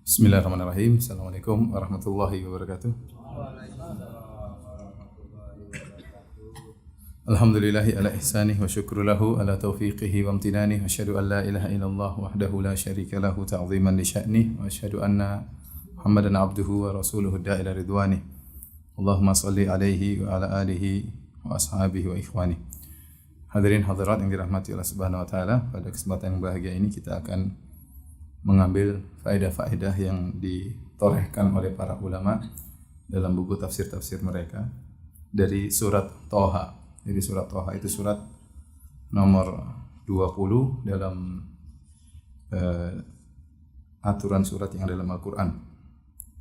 Bismillahirrahmanirrahim. Assalamualaikum warahmatullahi wabarakatuh. Alhamdulillahi ala ihsanih wa syukru lahu ala taufiqihi wa amtinanih. Wa asyhadu an la ilaha illallah wahdahu la syarika lahu ta'ziman li sya'nih. Wa asyhadu anna Muhammadan abduhu wa rasuluhu da'ila ridwanih. Allahumma salli alaihi wa ala alihi wa ashabihi wa ikhwanih. Hadirin hadirat yang dirahmati Allah Subhanahu wa taala, pada kesempatan yang bahagia ini kita akan mengambil faedah-faedah yang ditorehkan oleh para ulama dalam buku tafsir-tafsir mereka dari surat Thaha. Jadi surat Thaha itu surat nomor 20 dalam aturan surat yang dalam Al-Qur'an.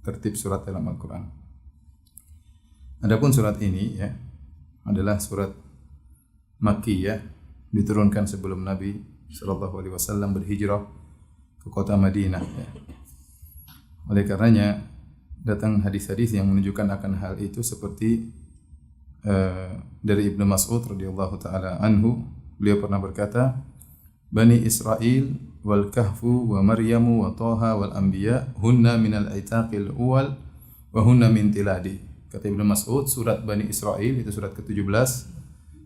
Tertib surat dalam Al-Qur'an. Adapun surat ini ya adalah surat Makkiyah, diturunkan sebelum Nabi sallallahu alaihi wasallam berhijrah ke kota Madinah ya. Oleh karenanya datang hadis-hadis yang menunjukkan akan hal itu seperti dari Ibnu Mas'ud radhiyallahu taala anhu, beliau pernah berkata, Bani Israil wal Kahfu wa Maryamu wa Thaha wal Anbiya hunna minal aitaqil uwal wa hunna min tiladi. Kata Ibnu Mas'ud, surat Bani Israil itu surat ke-17,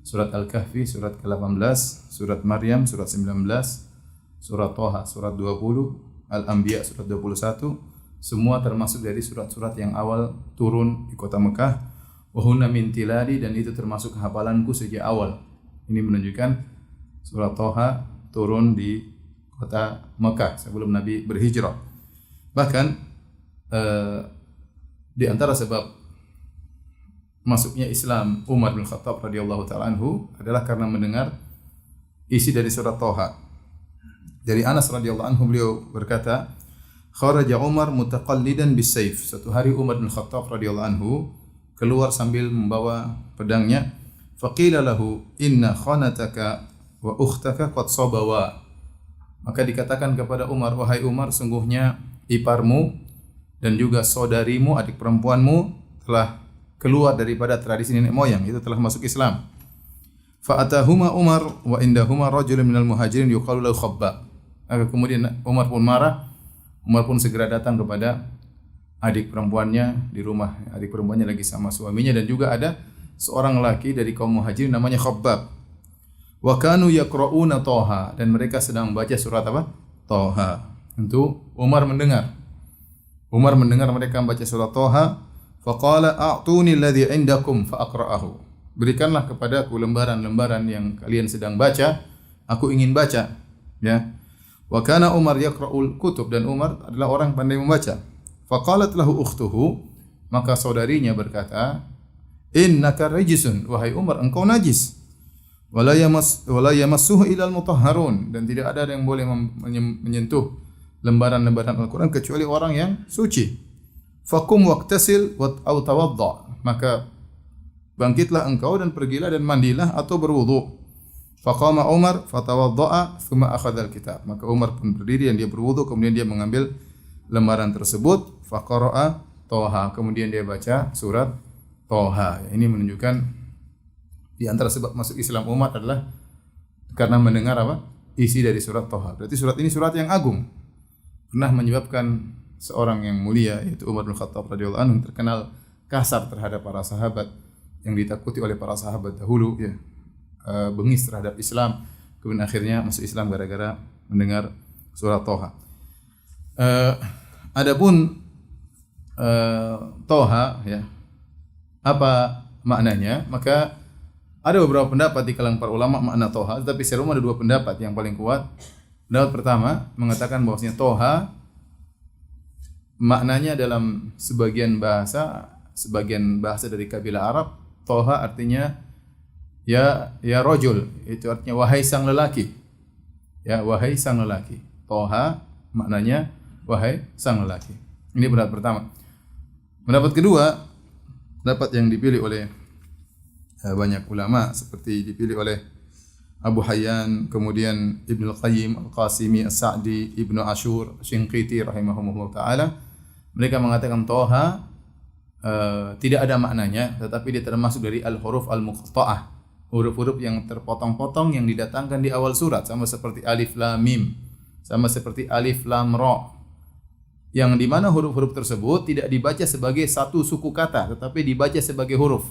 surat Al-Kahfi surat ke-18, surat Maryam surat 19, surat Thaha surat 20, Al-Anbiya surat 21, semua termasuk dari surat-surat yang awal turun di kota Mekah. Wa hunna min tiladi, dan itu termasuk hafalanku sejak awal. Ini menunjukkan surat Thaha turun di kota Mekah sebelum Nabi berhijrah. Bahkan di antara sebab masuknya Islam Umar bin Khattab radhiyallahu taala anhu adalah karena mendengar isi dari surat Thaha. Dari Anas radhiyallahu anhu beliau berkata, kharaja Umar mutaqallidan bisayf. Suatu hari Umar bin Khattab radhiyallahu anhu keluar sambil membawa pedangnya. Faqila lahu inna khanataka wa ukhtaka qad sabawa. Maka dikatakan kepada Umar, wahai Umar, sungguhnya iparmu dan juga saudarimu, adik perempuanmu telah keluar daripada tradisi nenek moyang, itu telah masuk Islam. Fa atahuma Umar wa indahuma rajulun minal muhajirin yuqalu lahu Khabbab. Maka kemudian Umar pun marah. Umar pun segera datang kepada adik perempuannya di rumah. Adik perempuannya lagi sama suaminya, dan juga ada seorang laki dari kaum muhajirin namanya Khabbab. Wa kanu yaqra'una Thaha, dan mereka sedang membaca surat apa? Thaha. Tentu Umar mendengar. Umar mendengar mereka membaca surat Thaha. Faqala a'tuni alladhi 'indakum fa aqra'ahu. Berikanlah kepadaku lembaran-lembaran yang kalian sedang baca, aku ingin baca. Ya. Wa kana Umar yaqra'ul kutub, dan Umar adalah orang pandai membaca. Faqalat lahu ukhtuhu, maka saudarinya berkata, innaka rajisun, wahai Umar, engkau najis. Wala yamassuhu ilal mutahharun, dan tidak ada yang boleh menyentuh lembaran-lembaran Al-Qur'an kecuali orang yang suci. Fakum waqtasil aw tawadda, maka bangkitlah engkau dan pergilah dan mandilah atau berwudu. Faqama Umar fatawadda'a thumma akhadha al-kitab. Maka Umar pun berdiri dan dia berwudu, kemudian dia mengambil lembaran tersebut. Faqara'a Thaha, kemudian dia baca surat Thaha. Ini menunjukkan di antara sebab masuk Islam Umar adalah karena mendengar apa? Isi dari surat Thaha. Berarti surat ini surat yang agung. Pernah menyebabkan seorang yang mulia, yaitu Umar bin Khattab radhiyallahu anhu, terkenal kasar terhadap para sahabat, yang ditakuti oleh para sahabat dahulu ya, bengis terhadap Islam, kemudian akhirnya masuk Islam gara-gara mendengar surat Thaha. Adapun Thaha ya, apa maknanya? Maka ada beberapa pendapat di kalangan para ulama makna Thaha, tetapi secara umum ada dua pendapat yang paling kuat. Pendapat pertama mengatakan bahwasanya Thaha maknanya dalam sebagian bahasa dari kabilah Arab, Thaha artinya ya rajul, itu artinya wahai sang lelaki. Ya, wahai sang lelaki. Thaha maknanya wahai sang lelaki. Ini pendapat pertama. Pendapat kedua, pendapat yang dipilih oleh banyak ulama, seperti dipilih oleh Abu Hayyan, kemudian Ibnu Al-Qayyim, Al-Qasimi, As-Sa'di, Ibnu Ashur, Shinqiti rahimahumullah taala. Mereka mengatakan Thaha tidak ada maknanya, tetapi dia termasuk dari al-huruf al-muqatta'ah, huruf-huruf yang terpotong-potong yang didatangkan di awal surat, sama seperti alif lam mim, sama seperti alif lam ra. yang di mana huruf-huruf tersebut tidak dibaca sebagai satu suku kata, tetapi dibaca sebagai huruf.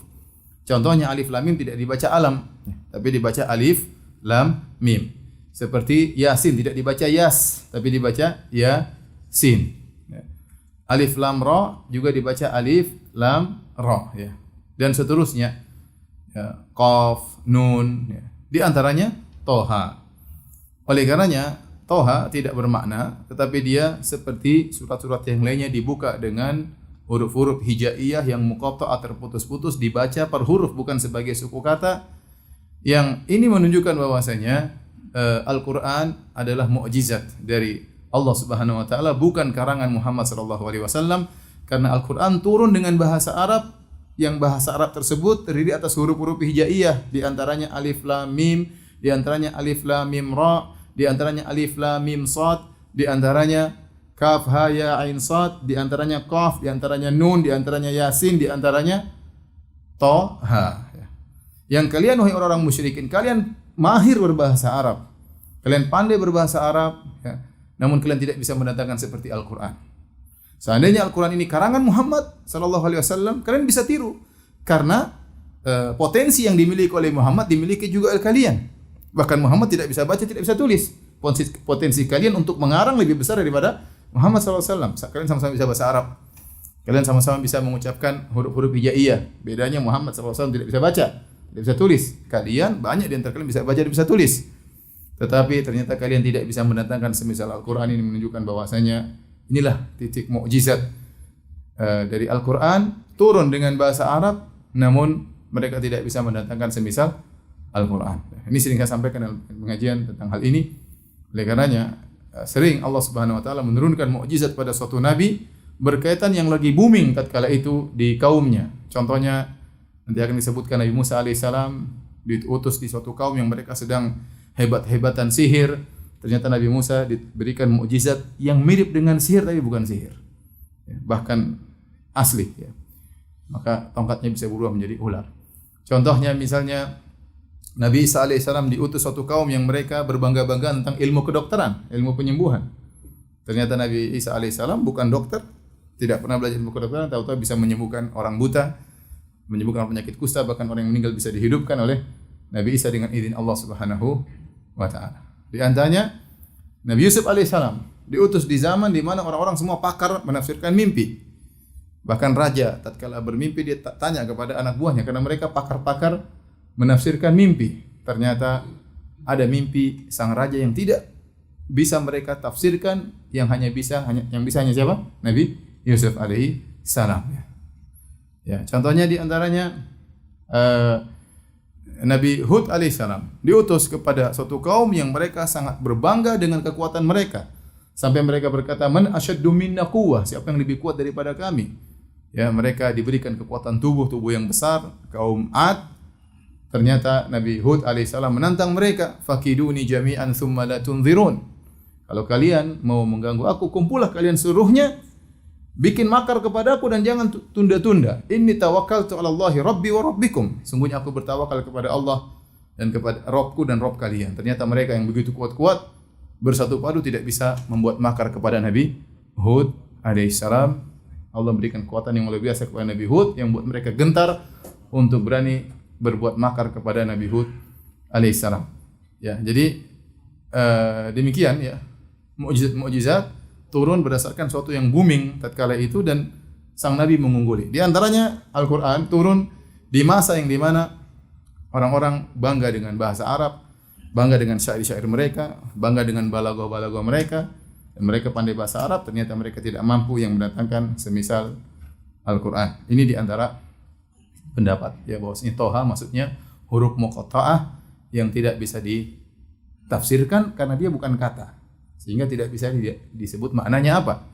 Contohnya alif lam mim tidak dibaca alam, tapi dibaca alif lam mim. Seperti Yasin tidak dibaca Yas, tapi dibaca Yasin. Alif lam ra juga dibaca alif lam ra, ya. Dan seterusnya. Ya, Qaf, Nun, ya. Di antaranya Toha. Oleh karenanya Toha tidak bermakna, tetapi dia seperti surat-surat yang lainnya dibuka dengan huruf-huruf hijaiyah yang muqatta'ah terputus-putus, dibaca per huruf bukan sebagai suku kata. Yang ini menunjukkan bahwasanya Al-Qur'an adalah mukjizat dari Allah Subhanahu wa taala, bukan karangan Muhammad sallallahu alaihi wasallam, karena Al-Qur'an turun dengan bahasa Arab yang bahasa Arab tersebut terdiri atas huruf-huruf hijaiyah, di antaranya alif lam mim, di antaranya alif lam mim ra, di antaranya alif lam mim sad, di antaranya kaf ha ya ain sad, di antaranya qaf, di antaranya nun, di antaranya yasin, di antaranya Toha. Yang kalian wahai orang-orang musyrikin, kalian mahir berbahasa Arab, kalian pandai berbahasa Arab, ya, namun kalian tidak bisa mendatangkan seperti Al-Qur'an. Seandainya Al-Qur'an ini karangan Muhammad sallallahu alaihi wasallam, kalian bisa tiru, karena potensi yang dimiliki oleh Muhammad dimiliki juga oleh kalian. Bahkan Muhammad tidak bisa baca, tidak bisa tulis. Potensi kalian untuk mengarang lebih besar daripada Muhammad sallallahu alaihi wasallam. Kalian sama-sama bisa bahasa Arab, kalian sama-sama bisa mengucapkan huruf-huruf hijaiyah. Bedanya Muhammad sallallahu alaihi wasallam tidak bisa baca, tidak bisa tulis. Kalian banyak di antara kalian bisa baca dan bisa tulis. Tetapi ternyata kalian tidak bisa mendatangkan semisal Al-Qur'an. Ini menunjukkan bahwasanya inilah titik mukjizat dari Al-Qur'an, turun dengan bahasa Arab, namun mereka tidak bisa mendatangkan semisal Al-Qur'an. Ini sering saya sampaikan dalam pengajian tentang hal ini. Oleh karenanya sering Allah Subhanahu wa taala menurunkan mukjizat pada suatu nabi berkaitan yang lagi booming tatkala itu di kaumnya. Contohnya nanti akan disebutkan Nabi Musa alaihissalam diutus di suatu kaum yang mereka sedang hebat-hebatan sihir. Ternyata Nabi Musa diberikan mukjizat yang mirip dengan sihir tapi bukan sihir, ya, bahkan asli, ya. Maka tongkatnya bisa berubah menjadi ular. Contohnya misalnya Nabi Isa alaihissalam diutus suatu kaum yang mereka berbangga-bangga tentang ilmu kedokteran, ilmu penyembuhan. Ternyata Nabi Isa alaihissalam bukan dokter, tidak pernah belajar ilmu kedokteran, tahu-tahu bisa menyembuhkan orang buta, menyembuhkan penyakit kusta, bahkan orang yang meninggal bisa dihidupkan oleh Nabi Isa dengan izin Allah Subhanahu wa taala. Di antaranya Nabi Yusuf alaihissalam diutus di zaman di mana orang-orang semua pakar menafsirkan mimpi. Bahkan raja tatkala bermimpi dia tanya kepada anak buahnya, karena mereka pakar-pakar menafsirkan mimpi. Ternyata ada mimpi sang raja yang tidak bisa mereka tafsirkan, yang bisa hanya siapa? Nabi Yusuf alaihi salam. Ya, contohnya di antaranya Nabi Hud alaihissalam diutus kepada suatu kaum yang mereka sangat berbangga dengan kekuatan mereka, sampai mereka berkata, "Man asyaddu minna quwwah?" Siapa yang lebih kuat daripada kami? Ya, mereka diberikan kekuatan tubuh yang besar. Kaum Ad, ternyata Nabi Hud alaihissalam menantang mereka, "Fakiduni jami'an tsumma la tunzirun." Kalau kalian mau mengganggu aku, kumpullah kalian seluruhnya, bikin makar kepadaku dan jangan tunda-tunda. Inni tawakkaltu 'ala Allahi rabbi wa rabbikum. Sungguhnya aku bertawakal kepada Allah dan kepada Rabbku dan Rabb kalian. Ternyata mereka yang begitu kuat-kuat bersatu padu tidak bisa membuat makar kepada Nabi Hud alaihissalam. Allah berikan kekuatan yang luar biasa kepada Nabi Hud yang membuat mereka gentar untuk berani berbuat makar kepada Nabi Hud alaihissalam. Ya, jadi demikian ya, mukjizat turun berdasarkan sesuatu yang booming tatkala itu dan sang nabi mengungguli. Di antaranya Al-Qur'an turun di masa yang dimana orang-orang bangga dengan bahasa Arab, bangga dengan syair-syair mereka, bangga dengan balaghah-balaghah mereka, dan mereka pandai bahasa Arab, ternyata mereka tidak mampu yang mendatangkan semisal Al-Qur'an. Ini di antara pendapat ya, bahwasanya Toha maksudnya huruf muqatta'ah yang tidak bisa ditafsirkan karena dia bukan kata, sehingga tidak bisa disebut maknanya apa,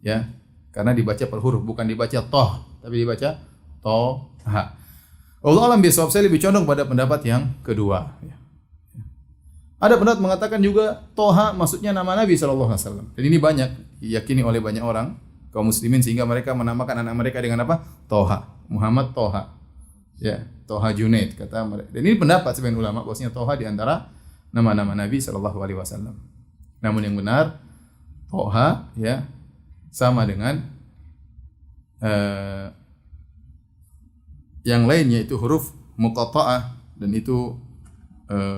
ya, karena dibaca per huruf, bukan dibaca toh, tapi dibaca Toha. Allah alam bisawab, saya lebih condong pada pendapat yang kedua. Ya. Ada pendapat mengatakan juga Toha maksudnya nama Nabi SAW. Dan ini banyak diyakini oleh banyak orang kaum muslimin, sehingga mereka menamakan anak mereka dengan apa? Toha, Muhammad Toha, ya, Toha Junaid kata mereka. Dan ini pendapat sebagian ulama bahwasanya Toha di antara nama-nama Nabi SAW. Namun yang benar Toha ya sama dengan yang lainnya, itu huruf muqatta'ah, dan itu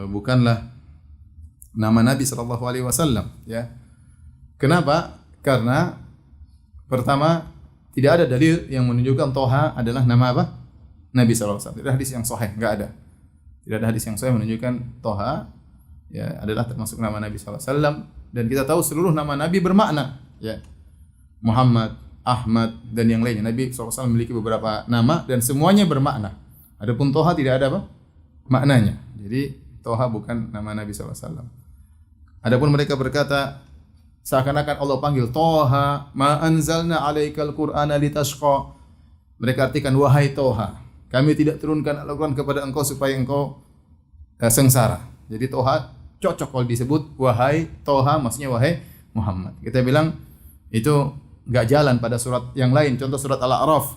bukanlah nama Nabi sallallahu alaihi wasallam, ya. Kenapa? Karena pertama, tidak ada dalil yang menunjukkan Toha adalah nama apa? Nabi sallallahu alaihi wasallam. Tidak ada hadis yang sahih, enggak ada. Tidak ada hadis yang sahih menunjukkan Toha ya adalah termasuk nama Nabi sallallahu alaihi wasallam, dan kita tahu seluruh nama Nabi bermakna, ya. Muhammad, Ahmad, dan yang lainnya. Nabi SAW memiliki beberapa nama dan semuanya bermakna. Adapun Toha tidak ada apa? Maknanya. Jadi Toha bukan nama Nabi SAW. Adapun mereka berkata seakan-akan Allah panggil Toha, ma anzalna alaikal qur'ana litashqa. Mereka artikan, wahai Toha, kami tidak turunkan Al-Quran kepada engkau supaya engkau sengsara. Jadi Toha cocok kalau disebut wahai Toha, maksudnya wahai Muhammad. Kita bilang itu enggak jalan pada surat yang lain. Contoh surat Al-A'raf.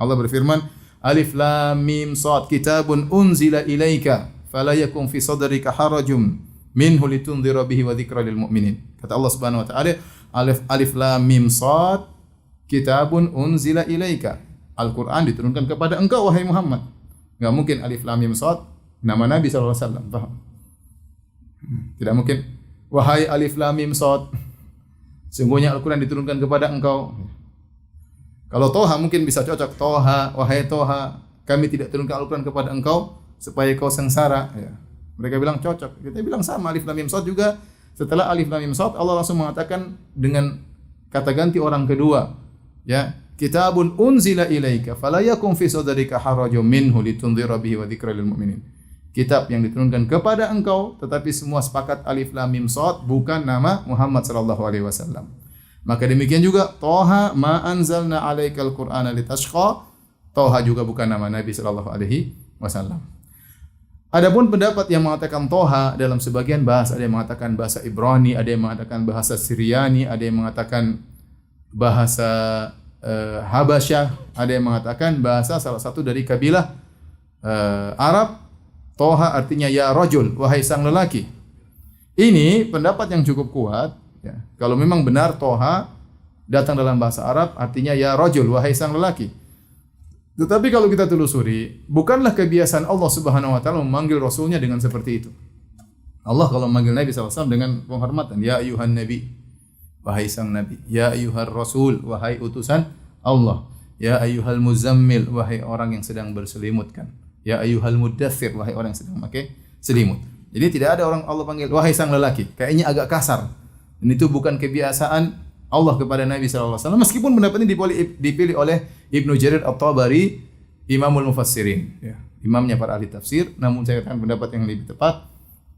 Allah berfirman, Alif Lam Mim Shad, kitabun unzila ilaika fala yakun fi sadrika harajum minhu litunzira bihi wa dzikra lil mu'minin. Kata Allah Subhanahu wa taala, Alif Lam Mim Shad, kitabun unzila ilaika. Al-Qur'an diturunkan kepada engkau wahai Muhammad. Enggak mungkin Alif Lam Mim Shad nama Nabi sallallahu alaihi wasallam. Paham? Tidak mungkin wahai Alif Lam Mim Shad, sungguhnya Al-Quran diturunkan kepada engkau. Kalau Toha mungkin bisa cocok. Toha, wahai Toha, kami tidak turunkan Al-Quran kepada engkau supaya kau sengsara. Ya. Mereka bilang cocok. Kita bilang sama. Alif Lam Mim Shad juga. Setelah Alif Lam Mim Shad, Allah langsung mengatakan dengan kata ganti orang kedua. Ya, kitabun unzila ilaika fala yakum fi sadrika harajum minhu litunzira bihi wa dzikra lil mu'minin. Kitab yang diturunkan kepada engkau, tetapi semua sepakat Alif Lam Mim Shad bukan nama Muhammad sallallahu alaihi wasallam. Maka demikian juga Toha, ma anzalna alaikal qur'ana litashqa. Toha juga bukan nama Nabi sallallahu alaihi wasallam. Adapun pendapat yang mengatakan Toha dalam sebagian bahasa, ada yang mengatakan bahasa Ibrani, ada yang mengatakan bahasa Syriani, ada yang mengatakan bahasa Habasyah, ada yang mengatakan bahasa salah satu dari kabilah Arab. Toha artinya ya rajul, wahai sang lelaki. Ini pendapat yang cukup kuat. Ya. Kalau memang benar Toha datang dalam bahasa Arab artinya ya rajul, wahai sang lelaki. Tetapi kalau kita telusuri, bukanlah kebiasaan Allah Subhanahu wa taala memanggil rasulnya dengan seperti itu. Allah kalau memanggil Nabi SAW dengan penghormatan, ya ayuhan nabi, wahai sang nabi, ya ayuhar rasul, wahai utusan Allah, ya ayuhal muzammil, wahai orang yang sedang berselimutkan, ya ayuhal muddathir, wahai orang yang sedang memakai selimut. Jadi tidak ada orang Allah panggil wahai sang lelaki. Kayaknya agak kasar. Dan itu bukan kebiasaan Allah kepada Nabi sallallahu alaihi wasallam, meskipun pendapat ini dipilih oleh Ibnu Jarir At-Tabari, Imamul Mufassirin, ya, imamnya para ahli tafsir. Namun saya katakan pendapat yang lebih tepat,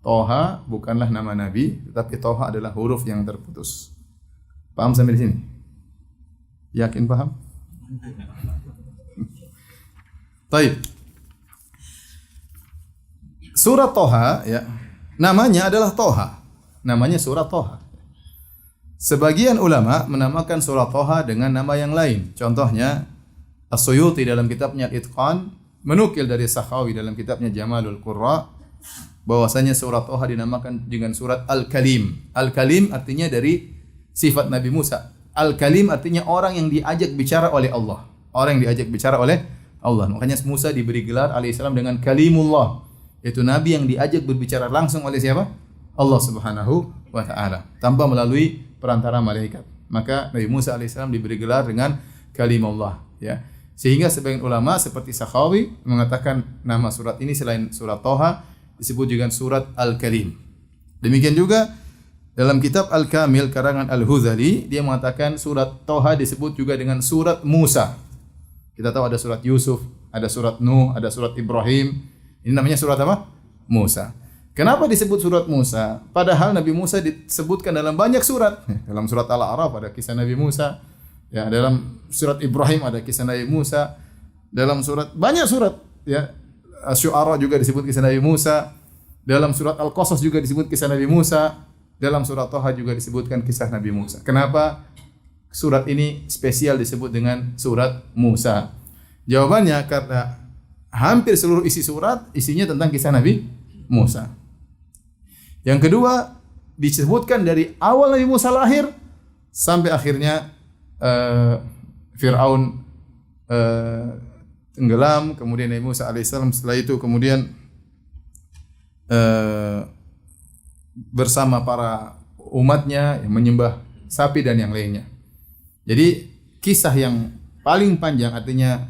Toha bukanlah nama Nabi, tetapi Toha adalah huruf yang terputus. Paham sampai di sini? Yakin paham? Baik. Surat Toha, ya, namanya adalah Toha. Namanya surat Toha. Sebagian ulama menamakan surat Toha dengan nama yang lain. Contohnya, As-Suyuti dalam kitabnya Al-Itqan menukil dari Sakhawi dalam kitabnya Jamalul Qurra bahwasanya surat Toha dinamakan dengan surat Al-Kalim. Al-Kalim artinya dari sifat Nabi Musa. Al-Kalim artinya orang yang diajak bicara oleh Allah. Orang yang diajak bicara oleh Allah. Makanya Musa diberi gelar alaihissalam dengan Kalimullah. Yaitu Nabi yang diajak berbicara langsung oleh siapa? Allah Subhanahu wa ta'ala. Tanpa melalui perantara malaikat. Maka Nabi Musa alaihissalam diberi gelar dengan Kalimullah. Ya. Sehingga sebagian ulama seperti Sakhawi mengatakan nama surat ini selain surat Toha disebut juga surat Al-Kalim. Demikian juga dalam kitab Al-Kamil karangan Al-Huzali, dia mengatakan surat Toha disebut juga dengan surat Musa. Kita tahu ada surat Yusuf, ada surat Nuh, ada surat Ibrahim. Ini namanya surat apa? Musa. Kenapa disebut surat Musa? Padahal Nabi Musa disebutkan dalam banyak surat. Dalam surat Al-A'raf ada kisah Nabi Musa. Ya, dalam surat Ibrahim ada kisah Nabi Musa. Dalam surat banyak surat, ya. Asy-Syu'ara juga disebut kisah Nabi Musa. Dalam surat Al-Qasas juga disebut kisah Nabi Musa. Dalam surat Toha juga disebutkan kisah Nabi Musa. Kenapa surat ini spesial disebut dengan surat Musa? Jawabannya karena hampir seluruh isi surat isinya tentang kisah Nabi Musa. Yang kedua, disebutkan dari awal Nabi Musa lahir sampai akhirnya Fir'aun tenggelam, kemudian Nabi Musa alaihissalam setelah itu kemudian bersama para umatnya yang menyembah sapi dan yang lainnya. Jadi kisah yang paling panjang, artinya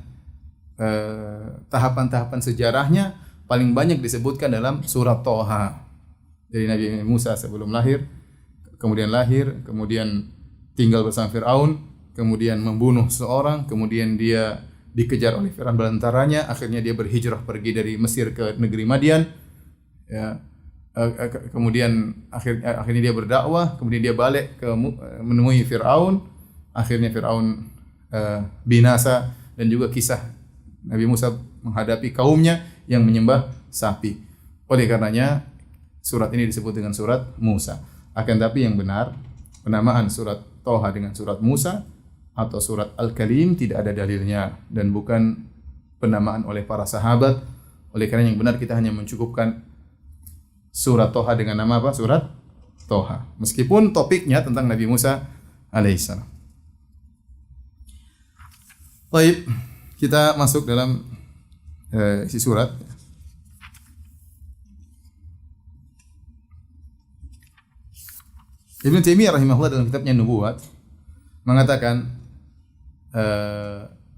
tahapan-tahapan sejarahnya paling banyak disebutkan dalam surat Thaha. Jadi Nabi Musa sebelum lahir, kemudian tinggal bersama Fir'aun, kemudian membunuh seorang, kemudian dia dikejar oleh Fir'aun belantaranya, akhirnya dia berhijrah pergi dari Mesir ke negeri Madian. Ya, kemudian akhirnya dia berdakwah, kemudian dia balik menemui Fir'aun, akhirnya Fir'aun binasa, dan juga kisah Nabi Musa menghadapi kaumnya yang menyembah sapi. Oleh karenanya surat ini disebut dengan surat Musa. Akan tapi yang benar, penamaan surat Thaha dengan surat Musa atau surat Al-Kalim tidak ada dalilnya dan bukan penamaan oleh para sahabat. Oleh karena yang benar kita hanya mencukupkan surat Thaha dengan nama apa? Surat Thaha. Meskipun topiknya tentang Nabi Musa alaihissalam. Baik, kita masuk dalam isi surat. Ibnu Taimiyah rahimahullah dalam kitabnya Nubuwat mengatakan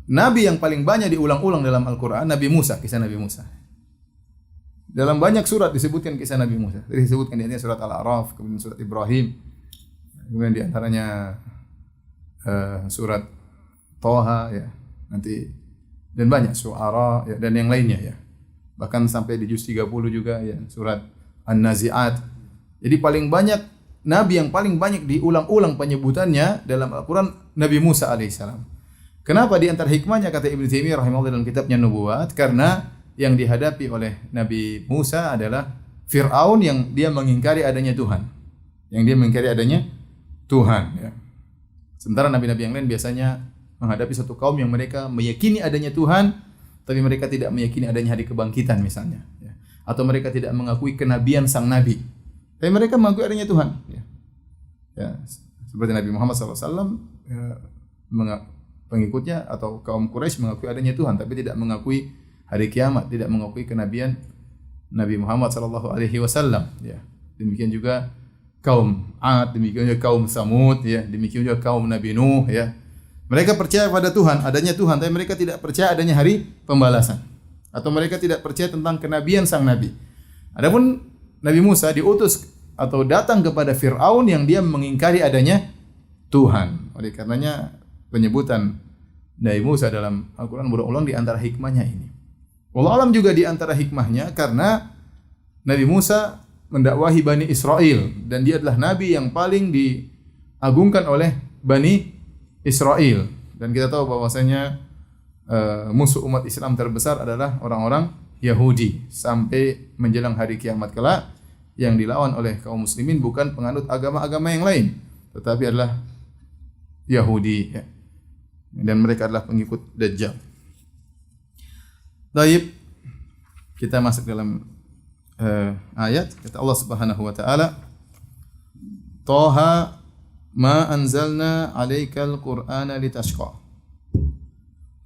nabi yang paling banyak diulang-ulang dalam Al-Qur'an Nabi Musa, kisah Nabi Musa. Dalam banyak surat disebutkan kisah Nabi Musa. Jadi disebutkan di antaranya surat Al-A'raf, kemudian surat Ibrahim, kemudian di antaranya surat Thaha ya, nanti dan banyak Syu'ara ya, dan yang lainnya ya. Bahkan sampai di juz 30 juga ya, surat An-Nazi'at. Jadi paling banyak nabi yang paling banyak diulang-ulang penyebutannya dalam Al-Qur'an Nabi Musa alaihissalam. Kenapa? Di antara hikmahnya kata Ibnu Taimiyah rahimahullah dalam kitabnya Nubuwat, karena yang dihadapi oleh Nabi Musa adalah Fir'aun yang dia mengingkari adanya Tuhan. Yang dia mengingkari adanya Tuhan ya. Sementara nabi-nabi yang lain biasanya menghadapi satu kaum yang mereka meyakini adanya Tuhan, tapi mereka tidak meyakini adanya hari kebangkitan misalnya ya. Atau mereka tidak mengakui kenabian sang nabi, tapi mereka mengakui adanya Tuhan ya. Ya, seperti Nabi Muhammad SAW ya, pengikutnya atau kaum Quraisy mengakui adanya Tuhan, tapi tidak mengakui hari kiamat, tidak mengakui kenabian Nabi Muhammad SAW ya. Demikian juga kaum Ad, demikian juga kaum Samud ya, demikian juga kaum Nabi Nuh ya. Mereka percaya pada Tuhan, adanya Tuhan, tapi mereka tidak percaya adanya hari pembalasan. Atau mereka tidak percaya tentang kenabian sang nabi. Adapun Nabi Musa diutus atau datang kepada Fir'aun yang dia mengingkari adanya Tuhan. Oleh karenanya penyebutan Nabi Musa dalam Al-Quran berulang di antara hikmahnya ini. Wallahu alam juga di antara hikmahnya karena Nabi Musa mendakwahi Bani Israel dan dia adalah nabi yang paling diagungkan oleh Bani Israel, dan kita tahu bahwasanya musuh umat Islam terbesar adalah orang-orang Yahudi sampai menjelang hari kiamat kelak. Yang dilawan oleh kaum muslimin bukan penganut agama-agama yang lain, tetapi adalah Yahudi ya. Dan mereka adalah pengikut Dajjal. Baik, kita masuk dalam ayat kata Allah Subhanahu wa taala, Thaha ma anzalna 'alaikal Qur'ana litashqa.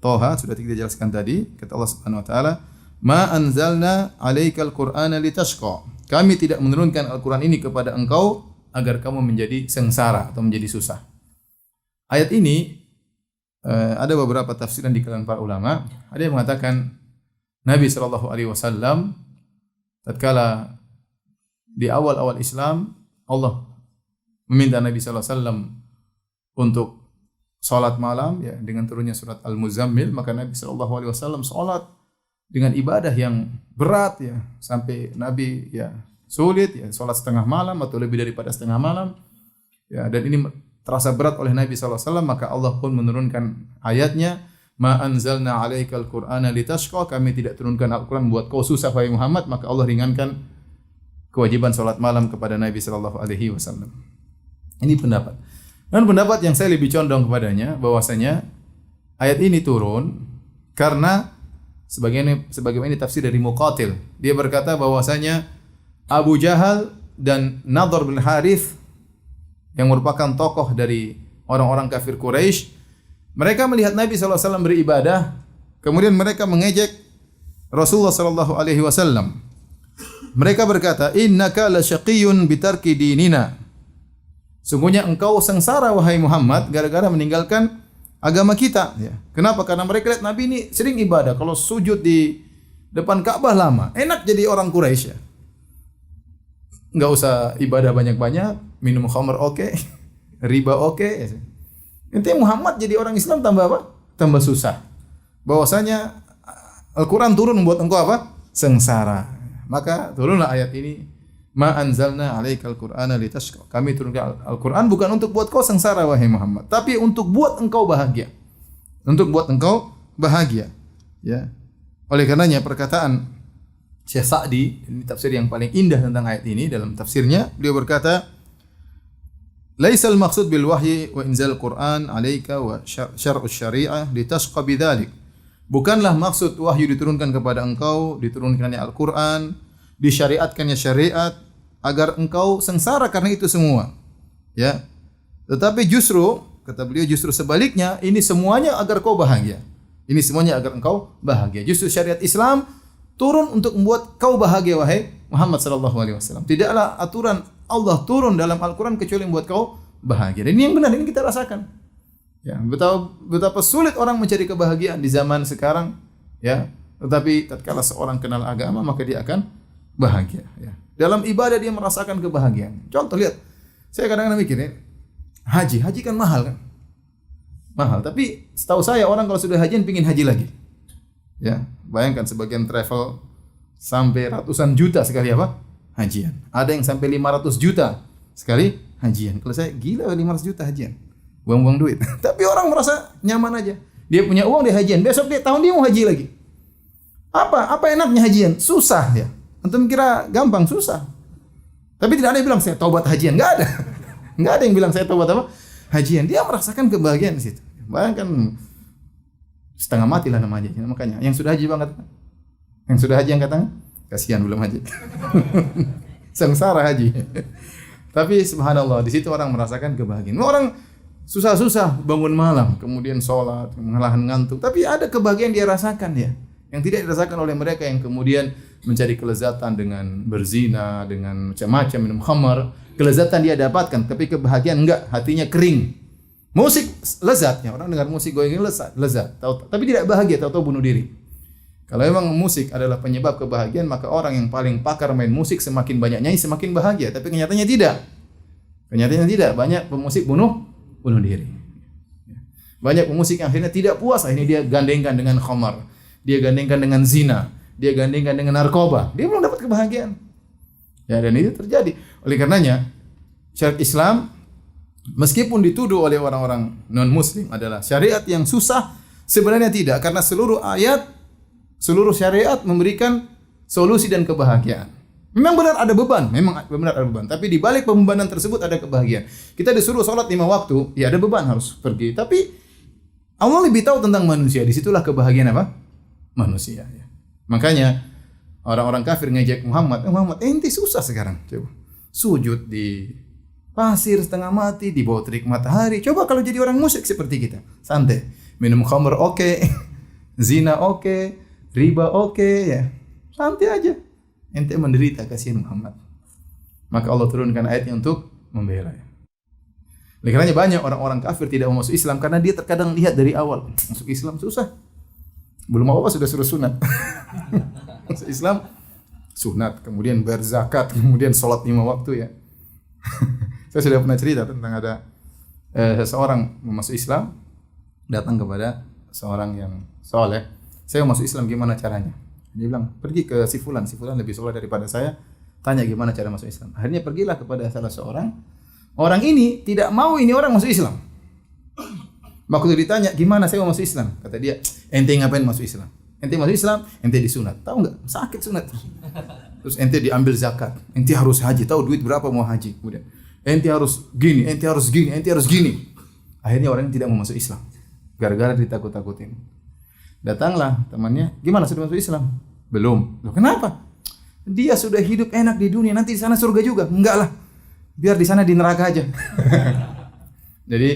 Thaha sudah kita jelaskan tadi, kata Allah Subhanahu wa taala, ma anzalna 'alaikal Qur'ana litashqa. Kami tidak menurunkan Al-Qur'an ini kepada engkau agar kamu menjadi sengsara atau menjadi susah. Ayat ini ada beberapa tafsiran di kalangan para ulama. Ada yang mengatakan Nabi sallallahu alaihi wasallam tatkala di awal-awal Islam Allah meminta Nabi sallallahu alaihi wasallam untuk salat malam ya dengan turunnya surat Al-Muzammil, maka Nabi sallallahu alaihi wasallam salat dengan ibadah yang berat ya sampai Nabi ya sulit ya salat setengah malam atau lebih daripada setengah malam ya, dan ini terasa berat oleh Nabi sallallahu alaihi wasallam, maka Allah pun menurunkan ayatnya ma anzalna 'alaikal Qur'ana litashqa, kami tidak turunkan Al-Qur'an buat kau susah wahai Muhammad, maka Allah ringankan kewajiban salat malam kepada Nabi sallallahu alaihi wasallam. Ini pendapat. Dan pendapat yang saya lebih condong kepadanya bahwasanya ayat ini turun karena sebagaimana ini tafsir dari Muqatil. Dia berkata bahwasanya Abu Jahal dan Nadhr bin Harith yang merupakan tokoh dari orang-orang kafir Quraisy Mereka melihat Nabi SAW beribadah, kemudian mereka mengejek Rasulullah SAW. Mereka berkata, innaka lasyaqiyyun bitarki dinina. Sungguhnya engkau sengsara wahai Muhammad gara-gara meninggalkan agama kita. Ya. Kenapa? Karena mereka lihat Nabi ini sering ibadah. Kalau sujud di depan Ka'bah lama, enak jadi orang Quraisy ya. Enggak usah ibadah banyak-banyak, minum khamr oke, riba oke. Intinya Muhammad jadi orang Islam tambah apa? Tambah susah. Bahwasanya Al-Quran turun membuat engkau apa? Sengsara. Maka turunlah ayat ini. Ma anzalna alaikal Qur'ana litashqa. Kami turunkan Al-Quran bukan untuk buat kau sengsara wahai Muhammad, tapi untuk buat engkau bahagia. Untuk buat engkau bahagia. Ya. Oleh karenanya perkataan Syekh Sa'di, ini tafsir yang paling indah tentang ayat ini dalam tafsirnya, beliau berkata, "Laisal maqsud bil wahyi wa inzal Qur'an 'alaika wa syar'us syari'ah litashqa bidzalik." Bukanlah maksud wahyu diturunkan kepada engkau, diturunkannya Al-Qur'an, disyariatkannya syariat agar engkau sengsara karena itu semua. Ya. Tetapi justru kata beliau justru sebaliknya, ini semuanya agar kau bahagia. Ini semuanya agar engkau bahagia. Justru syariat Islam turun untuk membuat kau bahagia wahai Muhammad sallallahu alaihi wasallam. Tidaklah aturan Allah turun dalam Al-Qur'an kecuali membuat kau bahagia. Dan ini yang benar, ini kita rasakan. Ya, betapa sulit orang mencari kebahagiaan di zaman sekarang, ya. Tetapi tatkala seorang kenal agama maka dia akan bahagia, ya. Dalam ibadah dia merasakan kebahagiaan. Contoh lihat, saya kadang-kadang mikir ya, haji kan mahal kan? Mahal, tapi setahu saya orang kalau sudah hajian pingin haji lagi. Ya, bayangkan sebagian travel sampai ratusan juta sekali apa? Hajian. Ada yang sampai 500 juta sekali hajian. Kalau saya gila 500 juta hajian. Buang-buang duit. Tapi orang merasa nyaman aja. Dia punya uang dia hajian. Besok dia tahun dia mau haji lagi. Apa enaknya hajian? Susah ya. Antum kira gampang? Susah. Tapi tidak ada yang bilang saya taubat hajian. Enggak ada. Enggak ada yang bilang saya taubat apa? Hajian. Dia merasakan kebahagiaan di situ. Bayangkan setengah mati lah namanya. Makanya yang sudah haji banget. Yang sudah haji angkat tangan. Kasihan belum haji. Sengsara haji. Tapi subhanallah di situ orang merasakan kebahagiaan. Orang susah-susah bangun malam, kemudian sholat, mengalahan ngantuk. Tapi ada kebahagiaan dia rasakan ya. Yang tidak dirasakan oleh mereka yang kemudian mencari kelezatan dengan berzina, dengan macam-macam, minum khamar. Kelezatan dia dapatkan, tapi kebahagiaan enggak, hatinya kering. Musik lezatnya, orang dengar musik goyang lezat, tapi tidak bahagia, tahu-tahu bunuh diri. Kalau memang musik adalah penyebab kebahagiaan, maka orang yang paling pakar main musik semakin banyak nyanyi semakin bahagia, tapi kenyataannya tidak. Kenyataannya tidak, banyak pemusik bunuh diri. Banyak pemusik yang akhirnya tidak puas, akhirnya dia gandengkan dengan khamar, dia gandengkan dengan zina, dia gandengkan dengan narkoba, dia belum dapat kebahagiaan. Ya, dan itu terjadi. Oleh karenanya, syariat Islam meskipun dituduh oleh orang-orang non-muslim adalah syariat yang susah, sebenarnya tidak, karena seluruh ayat, seluruh syariat memberikan solusi dan kebahagiaan. Memang benar ada beban, tapi di balik pembebanan tersebut ada kebahagiaan. Kita disuruh sholat 5 waktu, ya ada beban harus pergi, tapi Allah lebih tahu tentang manusia, disitulah kebahagiaan apa? Manusia. Ya. Makanya orang-orang kafir ngejek Muhammad, ente susah sekarang, coba sujud di pasir setengah mati, di bawah terik matahari. Coba kalau jadi orang musyrik seperti kita, santai, minum khamr oke, zina oke, riba oke, ya santai aja. Ente menderita, kasihan Muhammad. Maka Allah turunkan ayatnya untuk membela. Oleh karenanya banyak orang-orang kafir tidak mau masuk Islam karena dia terkadang lihat dari awal masuk Islam susah. Belum apa-apa sudah suruh sunat. Masuk Islam sunat, kemudian berzakat, kemudian sholat 5 waktu ya. Saya sudah pernah cerita tentang ada seseorang masuk Islam, datang kepada seorang yang soleh. Saya mau masuk Islam, gimana caranya? Dia bilang, pergi ke si fulan lebih soleh daripada saya, tanya gimana cara masuk Islam. Akhirnya pergilah kepada salah seorang. Orang ini tidak mau ini orang masuk Islam. Waktu ditanya, gimana saya mau masuk Islam? Kata dia, ente ngapain masuk Islam? Ente masuk Islam, ente disunat. Tahu enggak? Sakit sunat. Terus ente diambil zakat. Ente harus haji. Tahu duit berapa mau haji? Kemudian ente harus gini, ente harus gini, ente harus gini. Akhirnya orang ini tidak mau masuk Islam. Gara-gara ditakut-takutin. Datanglah temannya, gimana sudah masuk Islam? Belum. Loh, kenapa? Dia sudah hidup enak di dunia, nanti di sana surga juga. Enggak lah. Biar di sana di neraka aja. Jadi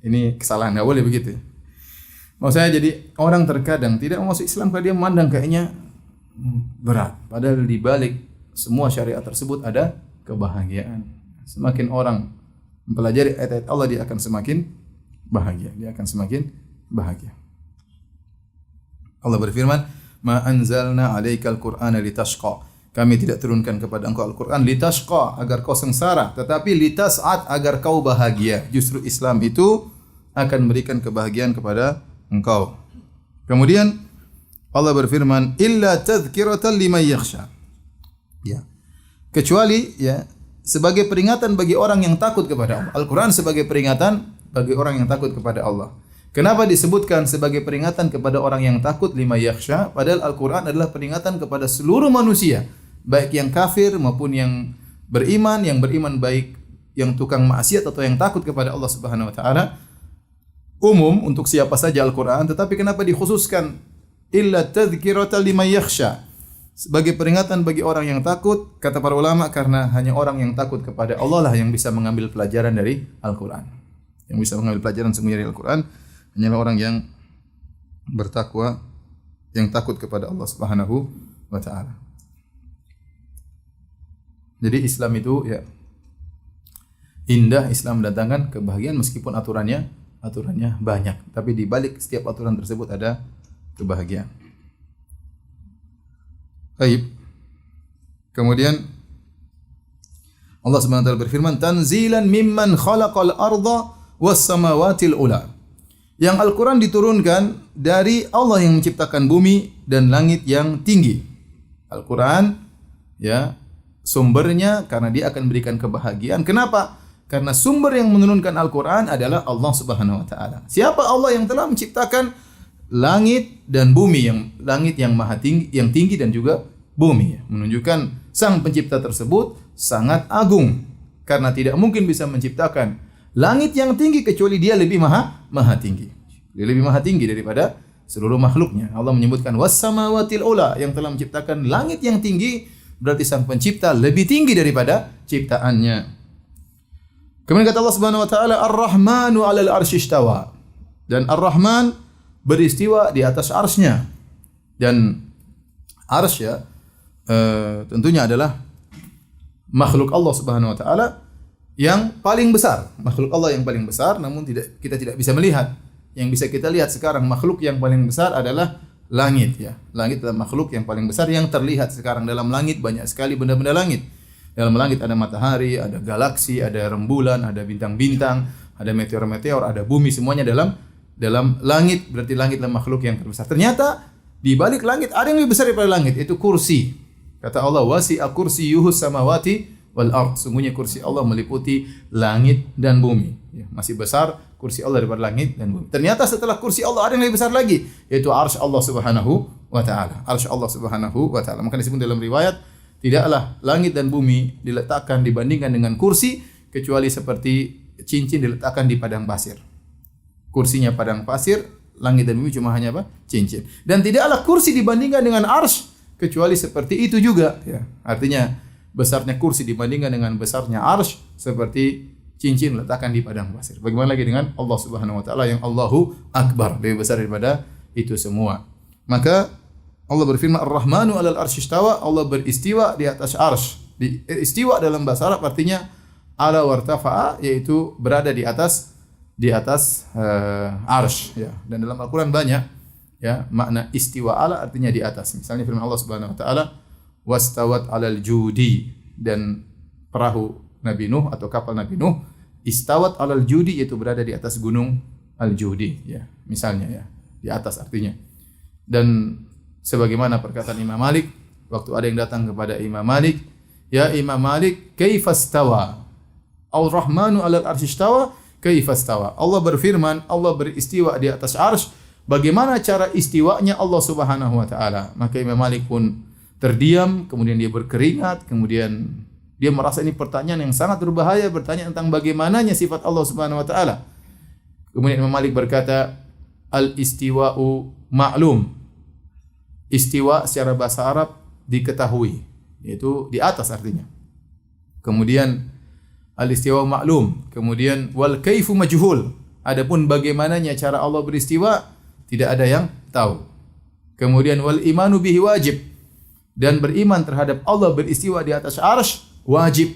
ini kesalahan, enggak boleh begitu. Mau saya jadi orang terkadang tidak mau masuk Islam karena dia memandang kayaknya berat. Padahal di balik semua syariat tersebut ada kebahagiaan. Semakin orang mempelajari ayat-ayat Allah, dia akan semakin bahagia. Dia akan semakin bahagia. Allah berfirman, "Ma anzalna 'alaikal Qur'ana litashqa." Kami tidak turunkan kepada engkau Al-Qur'an litashqa, agar kau sengsara, tetapi litas'ad, agar kau bahagia. Justru Islam itu akan memberikan kebahagiaan kepada engkau. Kemudian Allah berfirman, "Illa tadhkiratan liman yakhsha." Ya. Kecuali ya sebagai peringatan bagi orang yang takut kepada Allah. Al-Qur'an sebagai peringatan bagi orang yang takut kepada Allah. Kenapa disebutkan sebagai peringatan kepada orang yang takut lima yakhsha? Padahal Al-Qur'an adalah peringatan kepada seluruh manusia, baik yang kafir maupun yang beriman baik yang tukang maksiat atau yang takut kepada Allah Subhanahu wa taala. Umum untuk siapa saja Al-Qur'an, tetapi kenapa dikhususkan illa tadhkiratan liman yakhsha? Sebagai peringatan bagi orang yang takut, kata para ulama, karena hanya orang yang takut kepada Allah lah yang bisa mengambil pelajaran dari Al-Qur'an. Yang bisa mengambil pelajaran semuanya dari Al-Qur'an hanyalah orang yang bertakwa, yang takut kepada Allah Subhanahu wa taala. Jadi Islam itu ya indah, Islam mendatangkan kebahagiaan meskipun aturannya banyak, tapi di balik setiap aturan tersebut ada kebahagiaan. Baik. Kemudian Allah Subhanahu wa taala berfirman, "Tanzilan mimman khalaqal arda was samawatil ula." Yang Al-Qur'an diturunkan dari Allah yang menciptakan bumi dan langit yang tinggi. Al-Qur'an ya sumbernya karena dia akan memberikan kebahagiaan. Kenapa? Karena sumber yang menurunkan Al-Qur'an adalah Allah Subhanahu wa taala. Siapa Allah yang telah menciptakan langit dan bumi, langit yang maha tinggi, yang tinggi dan juga bumi, menunjukkan sang pencipta tersebut sangat agung karena tidak mungkin bisa menciptakan langit yang tinggi kecuali dia lebih maha tinggi. Dia lebih maha tinggi daripada seluruh makhluknya. Allah menyebutkan was samawatil ula, yang telah menciptakan langit yang tinggi, berarti sang pencipta lebih tinggi daripada ciptaannya. Kemudian kata Allah Subhanahu wa taala, Ar-Rahmanu 'alal arsy istawa. Dan Ar-Rahman beristiwa di atas arsy-Nya. Dan arsy ya tentunya adalah makhluk Allah Subhanahu wa taala yang paling besar. Makhluk Allah yang paling besar, namun kita tidak bisa melihat. Yang bisa kita lihat sekarang makhluk yang paling besar adalah langit ya. Langit adalah makhluk yang paling besar yang terlihat sekarang. Dalam langit banyak sekali benda-benda langit. Dalam langit ada matahari, ada galaksi, ada rembulan, ada bintang-bintang, ada meteor-meteor, ada bumi, semuanya dalam langit. Berarti langit adalah makhluk yang terbesar. Ternyata di balik langit ada yang lebih besar daripada langit, itu kursi. Kata Allah, wasi'a kursiyyuhus samawati wal ard. Sungguhnya kursi Allah meliputi langit dan bumi. Ya, masih besar kursi Allah daripada langit dan bumi. Ternyata setelah kursi Allah ada yang lebih besar lagi, yaitu arsy Allah Subhanahu wa taala. Arsy Allah Subhanahu wa taala. Maka disebut dalam riwayat, tidaklah langit dan bumi diletakkan dibandingkan dengan kursi kecuali seperti cincin diletakkan di padang pasir. Kursinya padang pasir, langit dan bumi cuma hanya apa? Cincin. Dan tidaklah kursi dibandingkan dengan arsy kecuali seperti itu juga ya. Artinya besarnya kursi dibandingkan dengan besarnya arsy seperti cincin letakkan di padang pasir. Bagaimana lagi dengan Allah Subhanahu wa taala yang Allahu Akbar, lebih besar daripada itu semua. Maka Allah berfirman, Ar-Rahmanu 'alal arsy istawa, Allah beristiwa di atas arsy. Istiwa dalam bahasa Arab artinya ala wartafa'a, yaitu berada di atas arsy ya. Dan dalam Al-Qur'an banyak ya makna istiwa ala artinya di atas. Misalnya firman Allah Subhanahu wa taala, wastawat 'alal judi, dan perahu Nabi Nuh atau kapal Nabi Nuh istawat 'alal judi, yaitu berada di atas gunung Al-Judi ya. Misalnya ya, di atas artinya. Dan sebagaimana perkataan Imam Malik, waktu ada yang datang kepada Imam Malik, ya Imam Malik, kaifastawa? Ar-Rahmanu 'alal arsy istawa, kaifastawa? Allah berfirman, Allah beristiwa di atas arsy. Bagaimana cara istiwanya Allah Subhanahu wa taala? Maka Imam Malik pun terdiam, kemudian dia berkeringat, kemudian dia merasa ini pertanyaan yang sangat berbahaya, bertanya tentang bagaimananya sifat Allah Subhanahu wa taala. Kemudian Imam Malik berkata, al-istiwa'u ma'lum. Istiwa secara bahasa Arab diketahui, yaitu di atas artinya. Kemudian al-istiwa'u ma'lum, kemudian wal kaifu majhul. Adapun bagaimananya cara Allah beristiwa tidak ada yang tahu. Kemudian wal imanu bihi wajib, dan beriman terhadap Allah beristiwa di atas arsy wajib.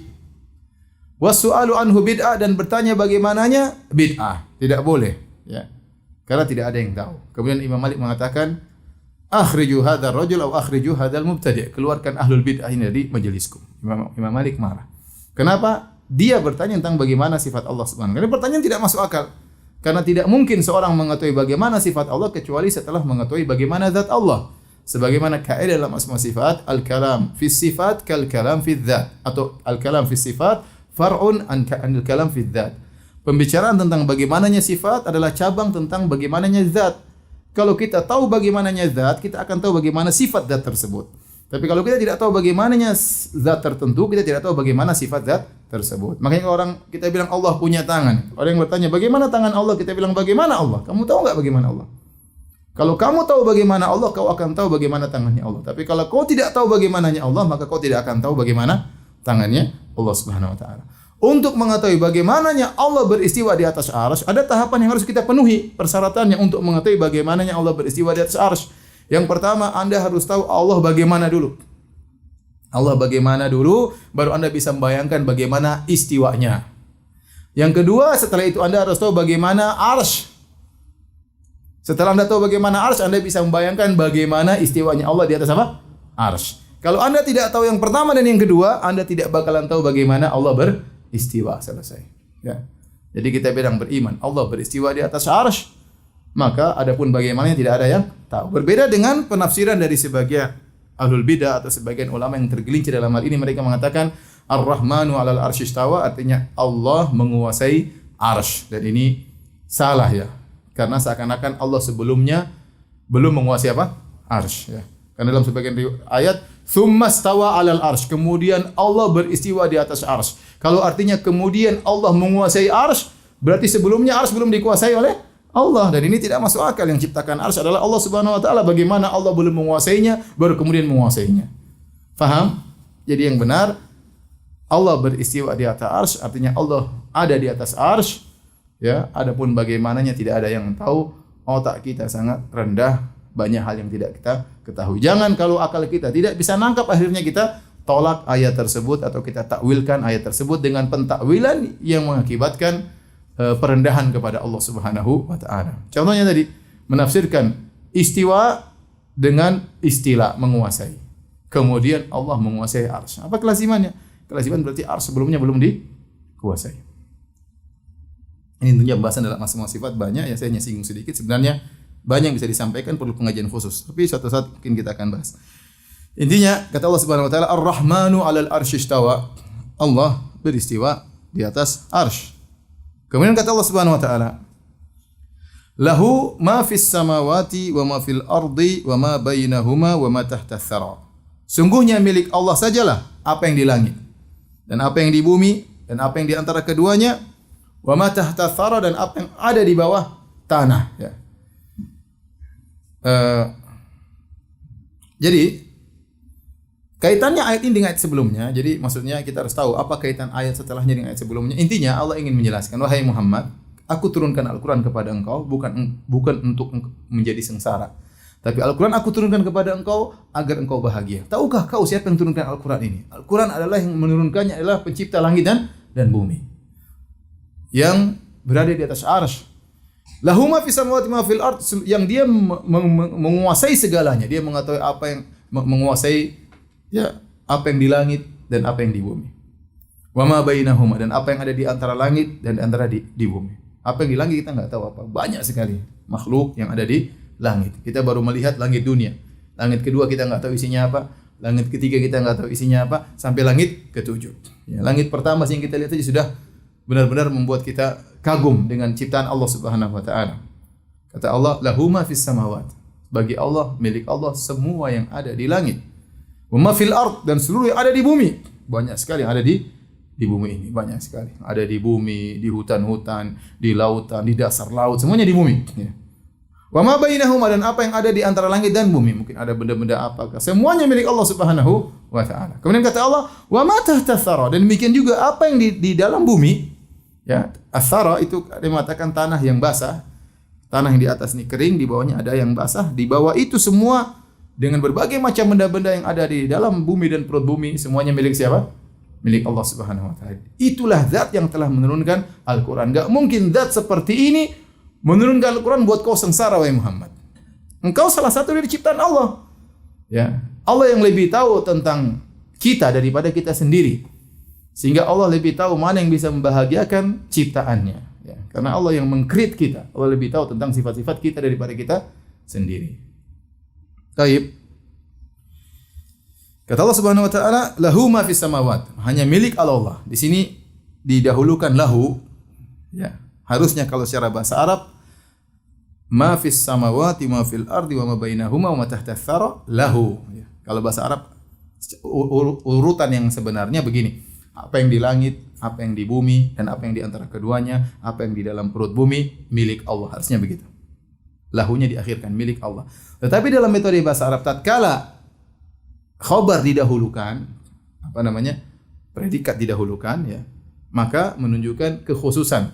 Wasu'alu anhu bid'ah, dan bertanya bagaimananya bid'ah, tidak boleh, ya. Karena tidak ada yang tahu. Kemudian Imam Malik mengatakan, akhriju hadzal rajul aw akhriju hadzal mubtadi', keluarkan ahlul bid'ah ini dari majelisku. Imam Malik marah. Kenapa? Dia bertanya tentang bagaimana sifat Allah Subhanahu wa taala. Pertanyaan tidak masuk akal. Karena tidak mungkin seorang mengetahui bagaimana sifat Allah kecuali setelah mengetahui bagaimana zat Allah. Sebagaimana kaidah dalam asma sifat, al-kalam fi sifat kal kalam fi dzat, atau al-kalam fi sifat far'un an al-kalam fi dzat. Pembicaraan tentang bagaimananya sifat adalah cabang tentang bagaimananya zat. Kalau kita tahu bagaimananya zat, kita akan tahu bagaimana sifat zat tersebut. Tapi kalau kita tidak tahu bagaimananya zat tertentu, kita tidak tahu bagaimana sifat zat tersebut. Makanya kalau kita bilang Allah punya tangan, orang yang bertanya bagaimana tangan Allah, kita bilang bagaimana Allah. Kamu tahu enggak bagaimana Allah? Kalau kamu tahu bagaimana Allah, kau akan tahu bagaimana tangannya Allah. Tapi kalau kau tidak tahu bagaimananya Allah, maka kau tidak akan tahu bagaimana tangannya Allah Subhanahu wa taala. Untuk mengetahui bagaimananya Allah beristiwa di atas arsy, ada tahapan yang harus kita penuhi. Persyaratannya untuk mengetahui bagaimananya Allah beristiwa di atas arsy. Yang pertama, Anda harus tahu Allah bagaimana dulu. Allah bagaimana dulu, baru Anda bisa membayangkan bagaimana istiwanya. Yang kedua, setelah itu Anda harus tahu bagaimana arsy. Setelah Anda tahu bagaimana arsy, Anda bisa membayangkan bagaimana istiwanya Allah di atas apa? Arsy. Kalau Anda tidak tahu yang pertama dan yang kedua, Anda tidak bakalan tahu bagaimana Allah beristiwa. Selesai. Ya. Jadi kita bilang beriman, Allah beristiwa di atas arsy. Maka adapun bagaimana tidak ada yang tahu. Berbeda dengan penafsiran dari sebagian ahlul bidah atau sebagian ulama yang tergelincir dalam hal ini, mereka mengatakan Ar-Rahmanu 'alal arsy istawa, artinya Allah menguasai arsy, dan ini salah, ya. Karena seakan-akan Allah sebelumnya belum menguasai apa? Arsy, ya. Karena dalam sebagian ayat tsumma stawa 'alal arsy, kemudian Allah beristiwa di atas arsy. Kalau artinya kemudian Allah menguasai arsy, berarti sebelumnya arsy belum dikuasai oleh Allah, dan ini tidak masuk akal. Yang ciptakan arsy adalah Allah Subhanahu wa taala. Bagaimana Allah belum menguasainya baru kemudian menguasainya? Faham? Jadi yang benar, Allah beristiwa di atas arsy, artinya Allah ada di atas arsy, ya. Adapun bagaimananya tidak ada yang tahu. Otak kita sangat rendah, banyak hal yang tidak kita ketahui. Jangan kalau akal kita tidak bisa nangkap, akhirnya kita tolak ayat tersebut atau kita takwilkan ayat tersebut dengan pentakwilan yang mengakibatkan perendahan kepada Allah Subhanahu wa taala. Contohnya tadi menafsirkan istiwa dengan istilah menguasai. Kemudian Allah menguasai arsy. Apa kelasimannya? Kelasiman berarti arsy sebelumnya belum dikuasai. Ini tentunya pembahasan dalam asma sifat banyak, ya, saya hanya singgung sedikit. Sebenarnya banyak yang bisa disampaikan, perlu pengajian khusus. Tapi suatu saat mungkin kita akan bahas. Intinya kata Allah Subhanahu wa taala, Ar-Rahmanu 'alal arsy istawa. Allah beristiwa di atas arsy. Kemudian kata Allah Subhanahu wa taala, lahu ma fis samawati wa ma fil ardi wa ma bainahuma wa ma tahta tsara. Sungguhnya milik Allah sajalah apa yang di langit dan apa yang di bumi dan apa yang di antara keduanya, wa ma tahta tsara, dan apa yang ada di bawah tanah, ya. Jadi kaitannya ayat ini dengan ayat sebelumnya. Jadi maksudnya kita harus tahu apa kaitan ayat setelahnya dengan ayat sebelumnya. Intinya Allah ingin menjelaskan, wahai Muhammad, aku turunkan Al-Quran kepada engkau bukan untuk menjadi sengsara. Tapi Al-Quran aku turunkan kepada engkau agar engkau bahagia. Tahukah kau siapa yang turunkan Al-Quran ini? Al-Quran adalah yang menurunkannya adalah pencipta langit dan bumi, yang berada di atas arsy. Lahu ma fis samawati ma fil ard, yang dia menguasai segalanya. Dia mengetahui apa yang menguasai, ya, apa yang di langit dan apa yang di bumi. Wa ma bainahuma, dan apa yang ada di antara langit dan antara di bumi. Apa yang di langit kita enggak tahu apa. Banyak sekali makhluk yang ada di langit. Kita baru melihat langit dunia. Langit kedua kita enggak tahu isinya apa. Langit ketiga kita enggak tahu isinya apa, sampai langit ketujuh. Ya, langit pertama yang kita lihat saja sudah benar-benar membuat kita kagum dengan ciptaan Allah Subhanahu wa taala. Kata Allah, lahu ma fis samawati. Bagi Allah, milik Allah semua yang ada di langit. Wa ma fil ard, dan seluruh yang ada di bumi. Banyak sekali yang ada di bumi ini, banyak sekali. Ada di bumi, di hutan-hutan, di lautan, di dasar laut, semuanya di bumi. Ya. Wa ma bainahuma, dan apa yang ada di antara langit dan bumi. Mungkin ada benda-benda apakah. Semuanya milik Allah Subhanahu wa taala. Kemudian kata Allah, wa ma tahta tsara, dan demikian juga apa yang di dalam bumi. Ya, as-tsara itu dia mengatakan tanah yang basah. Tanah yang di atas ini kering, di bawahnya ada yang basah. Di bawah itu semua dengan berbagai macam benda-benda yang ada di dalam bumi dan perut bumi, semuanya milik siapa? Milik Allah Subhanahu wa taala. Itulah zat yang telah menurunkan Al-Qur'an. Enggak mungkin zat seperti ini menurunkan Al-Qur'an buat kau sengsara wahai Muhammad. Engkau salah satu dari ciptaan Allah. Ya. Allah yang lebih tahu tentang kita daripada kita sendiri. Sehingga Allah lebih tahu mana yang bisa membahagiakan ciptaannya. Ya. Karena Allah yang meng-create kita. Allah lebih tahu tentang sifat-sifat kita daripada kita sendiri. Baik. Kata Allah Subhanahu wa taala, "Lahu ma fis samawat." Hanya milik Allah. Di sini didahulukan lahu. Ya. Harusnya kalau secara bahasa Arab, ma fis samawati ma fil ardi wa ma bainahuma wa ma tahta tsara lahu. Ya. Kalau bahasa Arab urutan yang sebenarnya begini. Apa yang di langit, apa yang di bumi, dan apa yang di antara keduanya, apa yang di dalam perut bumi, milik Allah. Harusnya begitu. Lahunya diakhirkan, milik Allah. Tetapi dalam metode bahasa Arab, tatkala khabar didahulukan, predikat didahulukan, ya, maka menunjukkan kekhususan.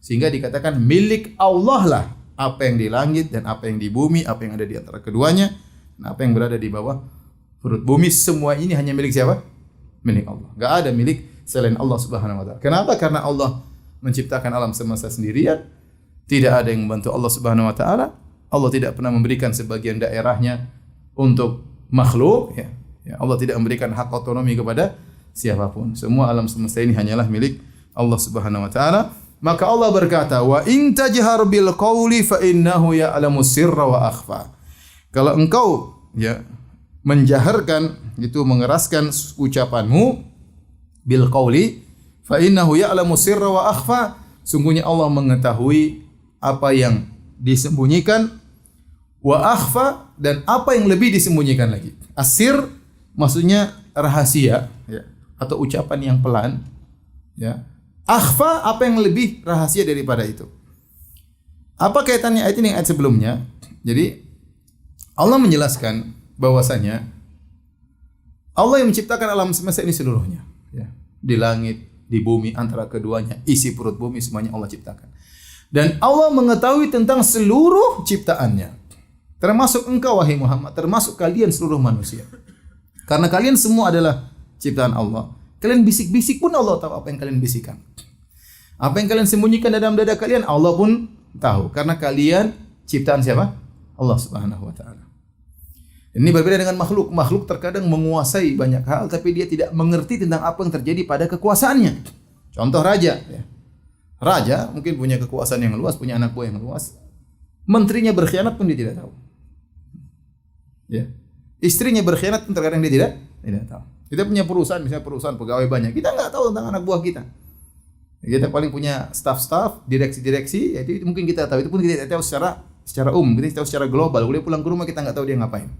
Sehingga dikatakan milik Allah lah apa yang di langit dan apa yang di bumi, apa yang ada di antara keduanya, dan apa yang berada di bawah perut bumi, semua ini hanya milik siapa? Milik Allah. Enggak ada milik selain Allah Subhanahu wa taala. Kenapa? Karena Allah menciptakan alam semesta sendirian. Tidak ada yang membantu Allah Subhanahu wa taala. Allah tidak pernah memberikan sebagian daerahnya untuk makhluk, ya. Ya, Allah tidak memberikan hak otonomi kepada siapapun. Semua alam semesta ini hanyalah milik Allah Subhanahu wa taala. Maka Allah berkata, "Wa in tajhar bil qawli fa innahu ya'lamu sirra wa akhfa." Kalau engkau, ya, menjaharkan, itu mengeraskan ucapanmu bil qauli fa innahu ya'lamu sirra wa akhfa, sungguhnya Allah mengetahui apa yang disembunyikan, wa akhfa, dan apa yang lebih disembunyikan lagi. Asir maksudnya rahasia, ya, atau ucapan yang pelan, ya. Akhfa apa yang lebih rahasia daripada itu. Apa kaitannya ayat ini dengan ayat sebelumnya? Jadi Allah menjelaskan bahwasanya Allah yang menciptakan alam semesta ini seluruhnya, ya. Di langit, di bumi, antara keduanya, isi perut bumi, semuanya Allah ciptakan. Dan Allah mengetahui tentang seluruh ciptaannya. Termasuk engkau wahai Muhammad, termasuk kalian seluruh manusia. Karena kalian semua adalah ciptaan Allah. Kalian bisik-bisik pun Allah tahu apa yang kalian bisikkan. Apa yang kalian sembunyikan dalam dada kalian, Allah pun tahu. Karena kalian ciptaan siapa? Allah Subhanahu wa taala. Ini berbeda dengan makhluk. Makhluk terkadang menguasai banyak hal, tapi dia tidak mengerti tentang apa yang terjadi pada kekuasaannya. Contoh raja. Ya. Raja mungkin punya kekuasaan yang luas, punya anak buah yang luas. Menterinya berkhianat pun dia tidak tahu. Ya. Istrinya berkhianat pun terkadang dia tidak tahu. Kita punya perusahaan, misalnya perusahaan pegawai banyak. Kita nggak tahu tentang anak buah kita. Kita paling punya staff-staff, direksi-direksi, jadi mungkin kita tahu. Itu pun kita tidak tahu secara umum, kita tahu secara global. Boleh pulang ke rumah kita nggak tahu dia ngapain.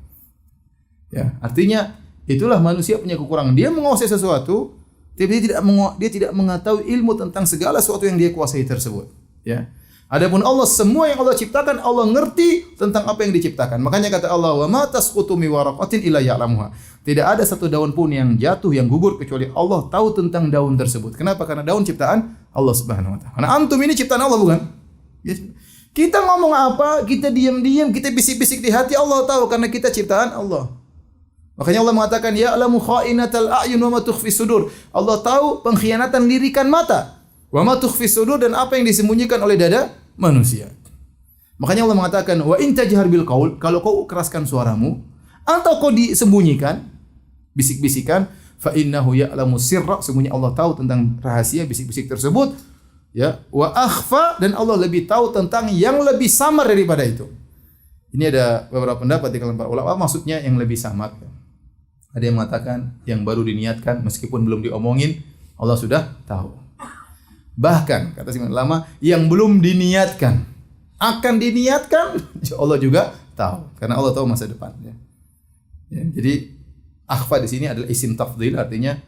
Ya, artinya itulah manusia punya kekurangan. Dia menguasai sesuatu, tapi dia tidak mengetahui ilmu tentang segala sesuatu yang dia kuasai tersebut. Ya. Adapun Allah, semua yang Allah ciptakan, Allah ngerti tentang apa yang diciptakan. Makanya kata Allah, "Wa ma tasqutu mi waraqatin illa ya'lamuha." Tidak ada satu daun pun yang jatuh, yang gugur, kecuali Allah tahu tentang daun tersebut. Kenapa? Karena daun ciptaan Allah Subhanahu wa taala. Karena antum ini ciptaan Allah, bukan? Kita ngomong apa, kita diam-diam, kita bisik-bisik di hati, Allah tahu karena kita ciptaan Allah. Makanya Allah mengatakan, "Ya'lamu kha'inatal a'yun wa ma tukhfi sudur." Allah tahu pengkhianatan lirikan mata. Wa ma tukhfi sudur, dan apa yang disembunyikan oleh dada manusia. Makanya Allah mengatakan, "Wa in tajhar bil qaul," kalau kau keraskan suaramu atau kau disembunyikan, bisik-bisikan, fa innahu ya'lamu sirra, sesungguhnya Allah tahu tentang rahasia bisik-bisik tersebut, ya, wa akhfa, dan Allah lebih tahu tentang yang lebih samar daripada itu. Ini ada beberapa pendapat di kalangan para ulama, maksudnya yang lebih samar. Ada yang mengatakan yang baru diniatkan meskipun belum diomongin, Allah sudah tahu. Bahkan kata sebagian ulama yang belum diniatkan akan diniatkan, Allah juga tahu karena Allah tahu masa depan. Ya, jadi akhfa di sini adalah isim tafdhil, artinya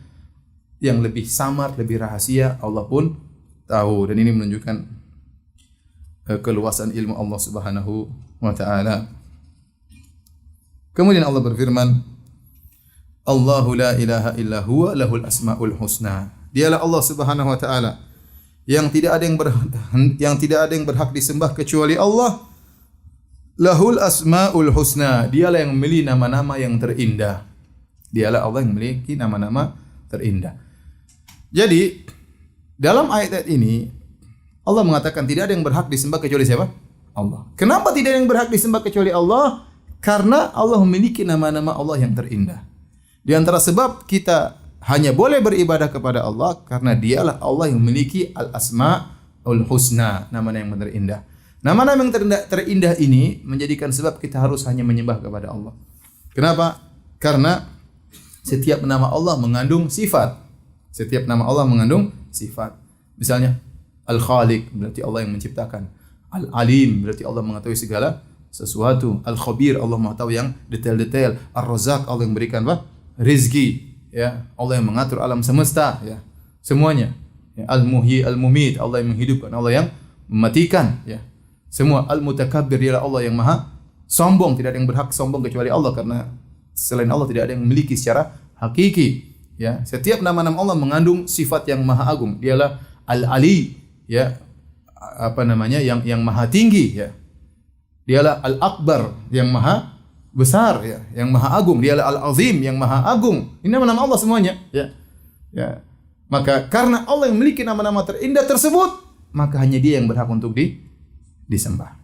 yang lebih samar, lebih rahasia, Allah pun tahu, dan ini menunjukkan keluasan ilmu Allah Subhanahu wa taala. Kemudian Allah berfirman, "Allahu la ilaha illa huwa lahul asmaul husna." Dialah Allah Subhanahu wa taala yang tidak ada yang berhak disembah kecuali Allah, Lahul asmaul husna. Dialah yang memiliki nama-nama yang terindah. Dialah Allah yang memiliki nama-nama terindah. Jadi, dalam ayat-ayat ini Allah mengatakan tidak ada yang berhak disembah kecuali siapa? Allah. Kenapa tidak ada yang berhak disembah kecuali Allah? Karena Allah memiliki nama-nama Allah yang terindah. Di antara sebab kita hanya boleh beribadah kepada Allah karena dialah Allah yang memiliki al-asmaul husna, nama-nama yang terindah. Nama-nama yang terindah ini menjadikan sebab kita harus hanya menyembah kepada Allah. Kenapa? Karena setiap nama Allah mengandung sifat. Setiap nama Allah mengandung sifat. Misalnya Al-Khaliq berarti Allah yang menciptakan. Al-Alim berarti Allah mengetahui segala sesuatu. Al-Khabir Allah mengetahui yang detail-detail. Ar-Razzaq Allah yang berikan apa? Rizki, ya. Allah yang mengatur alam semesta, ya. Semuanya. Ya. Al-Muhyi, Al-Mumit Allah yang menghidupkan, Allah yang mematikan, ya. Semua. Al-Mutakabbir ialah Allah yang maha sombong, tidak ada yang berhak sombong kecuali Allah karena selain Allah tidak ada yang memiliki secara hakiki, ya. Setiap nama-nama Allah mengandung sifat yang maha agung. Dialah Al-Ali, ya. Apa namanya? Yang maha tinggi, ya. Dialah Al-Akbar yang maha besar, ya, yang maha agung. Dialah Al-Azim yang maha agung. Ini nama-nama Allah semuanya, ya. Ya. Maka karena Allah yang memiliki nama-nama terindah tersebut, maka hanya Dia yang berhak untuk disembah.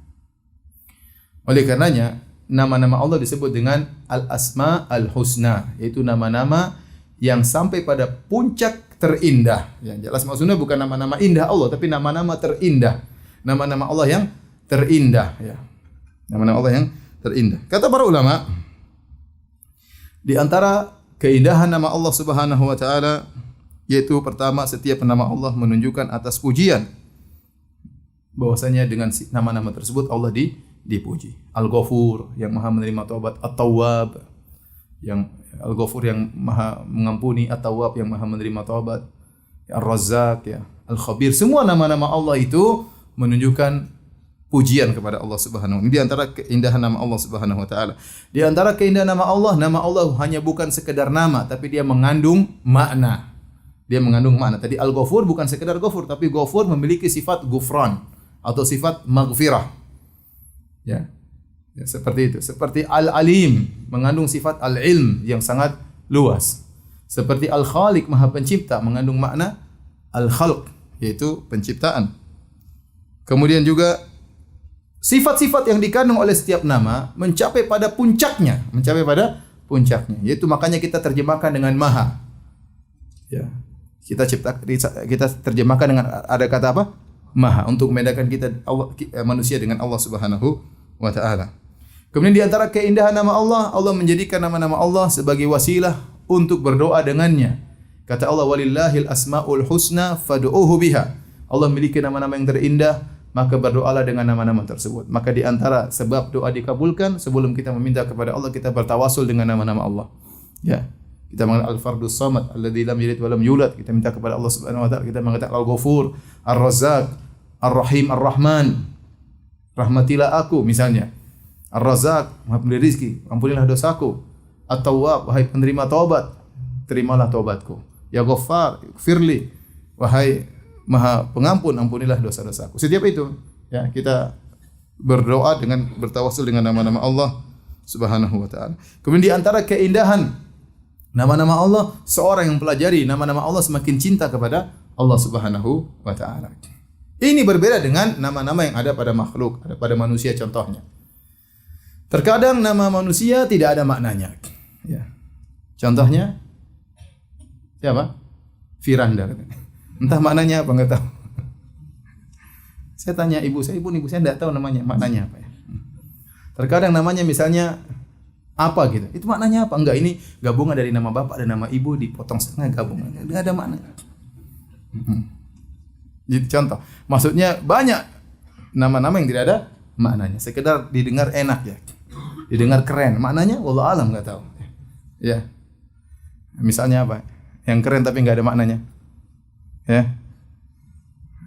Oleh karenanya nama-nama Allah disebut dengan Al-Asma Al-Husna, yaitu nama-nama yang sampai pada puncak terindah. Yang jelas maksudnya bukan nama-nama indah Allah, tapi nama-nama terindah. Nama-nama Allah yang terindah, ya. Nama-nama Allah yang terindah. Kata para ulama, di antara keindahan nama Allah Subhanahu wa taala yaitu pertama, setiap nama Allah menunjukkan atas pujian. Bahwasanya dengan nama-nama tersebut Allah dipuji. Al-Ghafur yang maha menerima taubat, At-Tawwab yang Al-Ghafur yang maha mengampuni, At-Tawwab yang maha menerima taubat, Ar-Razzaq, ya, Al-Khabir. Semua nama-nama Allah itu menunjukkan pujian kepada Allah Subhanahu wa taala. Di antara keindahan nama Allah Subhanahu wa taala. Di antara keindahan nama Allah hanya bukan sekedar nama, tapi dia mengandung makna. Dia mengandung makna. Tadi Al-Ghafur bukan sekedar Ghafur, tapi Ghafur memiliki sifat Ghufran atau sifat maghfirah. Ya. Ya, seperti itu. Seperti Al-Alim mengandung sifat Al-Ilm yang sangat luas. Seperti Al-Khaliq Maha Pencipta mengandung makna Al-Khalq yaitu penciptaan. Kemudian juga sifat-sifat yang dikandung oleh setiap nama mencapai pada puncaknya, yaitu makanya kita terjemahkan dengan Maha. Ya. Kita terjemahkan dengan ada kata apa? Maha untuk membedakan kita manusia dengan Allah Subhanahu wa taala. Kemudian di antara keindahan nama Allah, Allah menjadikan nama-nama Allah sebagai wasilah untuk berdoa dengannya. Kata Allah, walillahil asmaul husna fad'uuhu biha. Allah memiliki nama-nama yang terindah, maka berdoalah dengan nama-nama tersebut. Maka di antara sebab doa dikabulkan, sebelum kita meminta kepada Allah, kita bertawasul dengan nama-nama Allah. Ya. Kita mengenal Al-Fardus Samad, alladzi lam yalid wa lam yulad. Kita minta kepada Allah Subhanahu wa taala. Kita mengatakan Al-Ghafur, Ar-Razzaq, Ar-Rahim, Ar-Rahman. Rahmatilah aku misalnya. Ar-Razzaq, Maha pemberi rizki, ampunilah dosaku. At-Tawwab, wahai penerima taubat, terimalah taubatku. Ya Ghaffar, firli, wahai Maha pengampun, ampunilah dosa-dosaku. Setiap itu, ya, kita berdoa dengan bertawasul dengan nama-nama Allah Subhanahu wa taala. Kemudian di antara keindahan nama-nama Allah, seorang yang pelajari nama-nama Allah semakin cinta kepada Allah Subhanahu wa taala. Ini berbeda dengan nama-nama yang ada pada makhluk, ada pada manusia contohnya. Terkadang nama manusia tidak ada maknanya. Ya. Contohnya siapa? Firanda. Entah maknanya apa, enggak tahu. Saya tanya ibu saya enggak tahu namanya, maknanya apa ya. Terkadang namanya misalnya apa gitu. Itu maknanya apa? Enggak, ini gabungan dari nama bapak dan nama ibu dipotong setengah gabungan. Enggak ada maknanya. Jadi contoh, maksudnya banyak nama-nama yang tidak ada maknanya. Sekedar didengar enak ya. Didengar keren. Maknanya wallahu alam enggak tahu. Ya. Misalnya apa? Yang keren tapi enggak ada maknanya. Ya.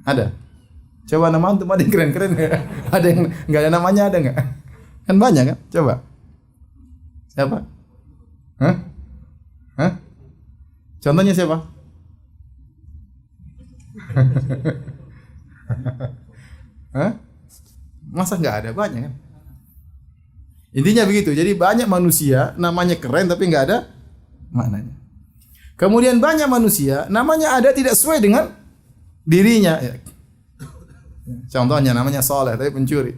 Ada. Coba nama antum ada yang keren-keren enggak? Ada yang enggak ada namanya, ada enggak? Kan banyak kan? Coba. Siapa? Hah? Hah? Contohnya siapa? Hah? Masa enggak ada? Banyak kan? Intinya begitu. Jadi banyak manusia namanya keren tapi nggak ada maknanya. Kemudian banyak manusia namanya ada tidak sesuai dengan dirinya. Ya. Contohnya namanya Saleh tapi pencuri.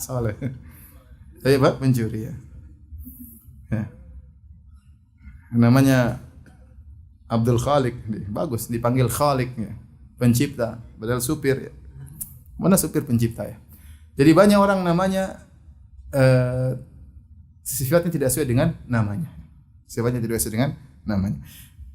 Saleh. Tapi pencuri ya. Ya. Namanya Abdul Khalik, bagus dipanggil Khalik ya. Pencipta, padahal supir ya. Mana supir pencipta ya? Jadi banyak orang namanya sifatnya tidak sesuai dengan namanya. Sifatnya tidak sesuai dengan namanya.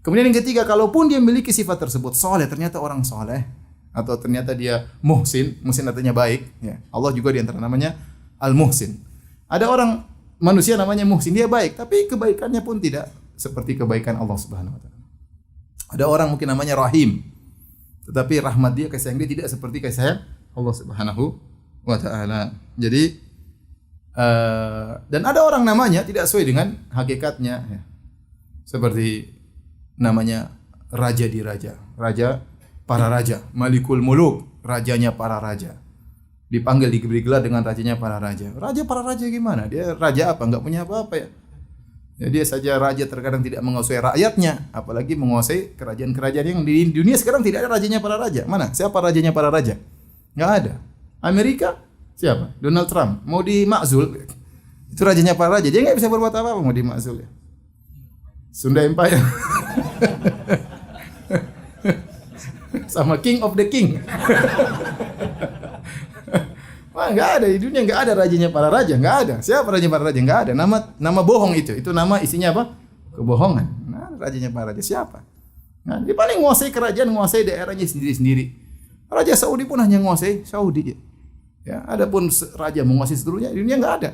Kemudian yang ketiga, kalaupun dia memiliki sifat tersebut, soleh, ternyata orang soleh, atau ternyata dia muhsin, muhsin artinya baik. Ya. Allah juga di antara namanya al-muhsin. Ada orang manusia namanya muhsin, dia baik, tapi kebaikannya pun tidak seperti kebaikan Allah Subhanahu Wa Taala. Ada orang mungkin namanya rahim, tetapi rahmat dia, kasih sayang dia tidak seperti kasih sayang Allah Subhanahu Wa Taala. Jadi dan ada orang namanya tidak sesuai dengan hakikatnya. Ya. Seperti namanya raja di raja, raja para raja, Malikul Muluk, rajanya para raja. Dipanggil diberi gelar dengan rajanya para raja. Raja para raja gimana? Dia raja apa? Enggak punya apa-apa ya. Ya dia saja raja terkadang tidak menguasai rakyatnya, apalagi menguasai kerajaan-kerajaan yang di dunia sekarang tidak ada rajanya para raja. Mana? Siapa rajanya para raja? Enggak ada. Amerika siapa? Donald Trump. Mau dimakzul. Itu rajanya para raja. Dia enggak bisa berbuat apa-apa mau dimakzul ya. Sunda Empire. Sama King of the King. Wah, enggak ada di dunia, enggak ada rajanya para raja, enggak ada. Siapa rajanya para raja? Enggak ada. Nama bohong itu. Itu nama isinya apa? Kebohongan. Nah, rajanya para raja siapa? Nah, dia paling menguasai kerajaan, menguasai daerahnya sendiri-sendiri. Raja Saudi pun hanya menguasai Saudi. Ya, adapun raja menguasai seluruhnya di dunia enggak ada.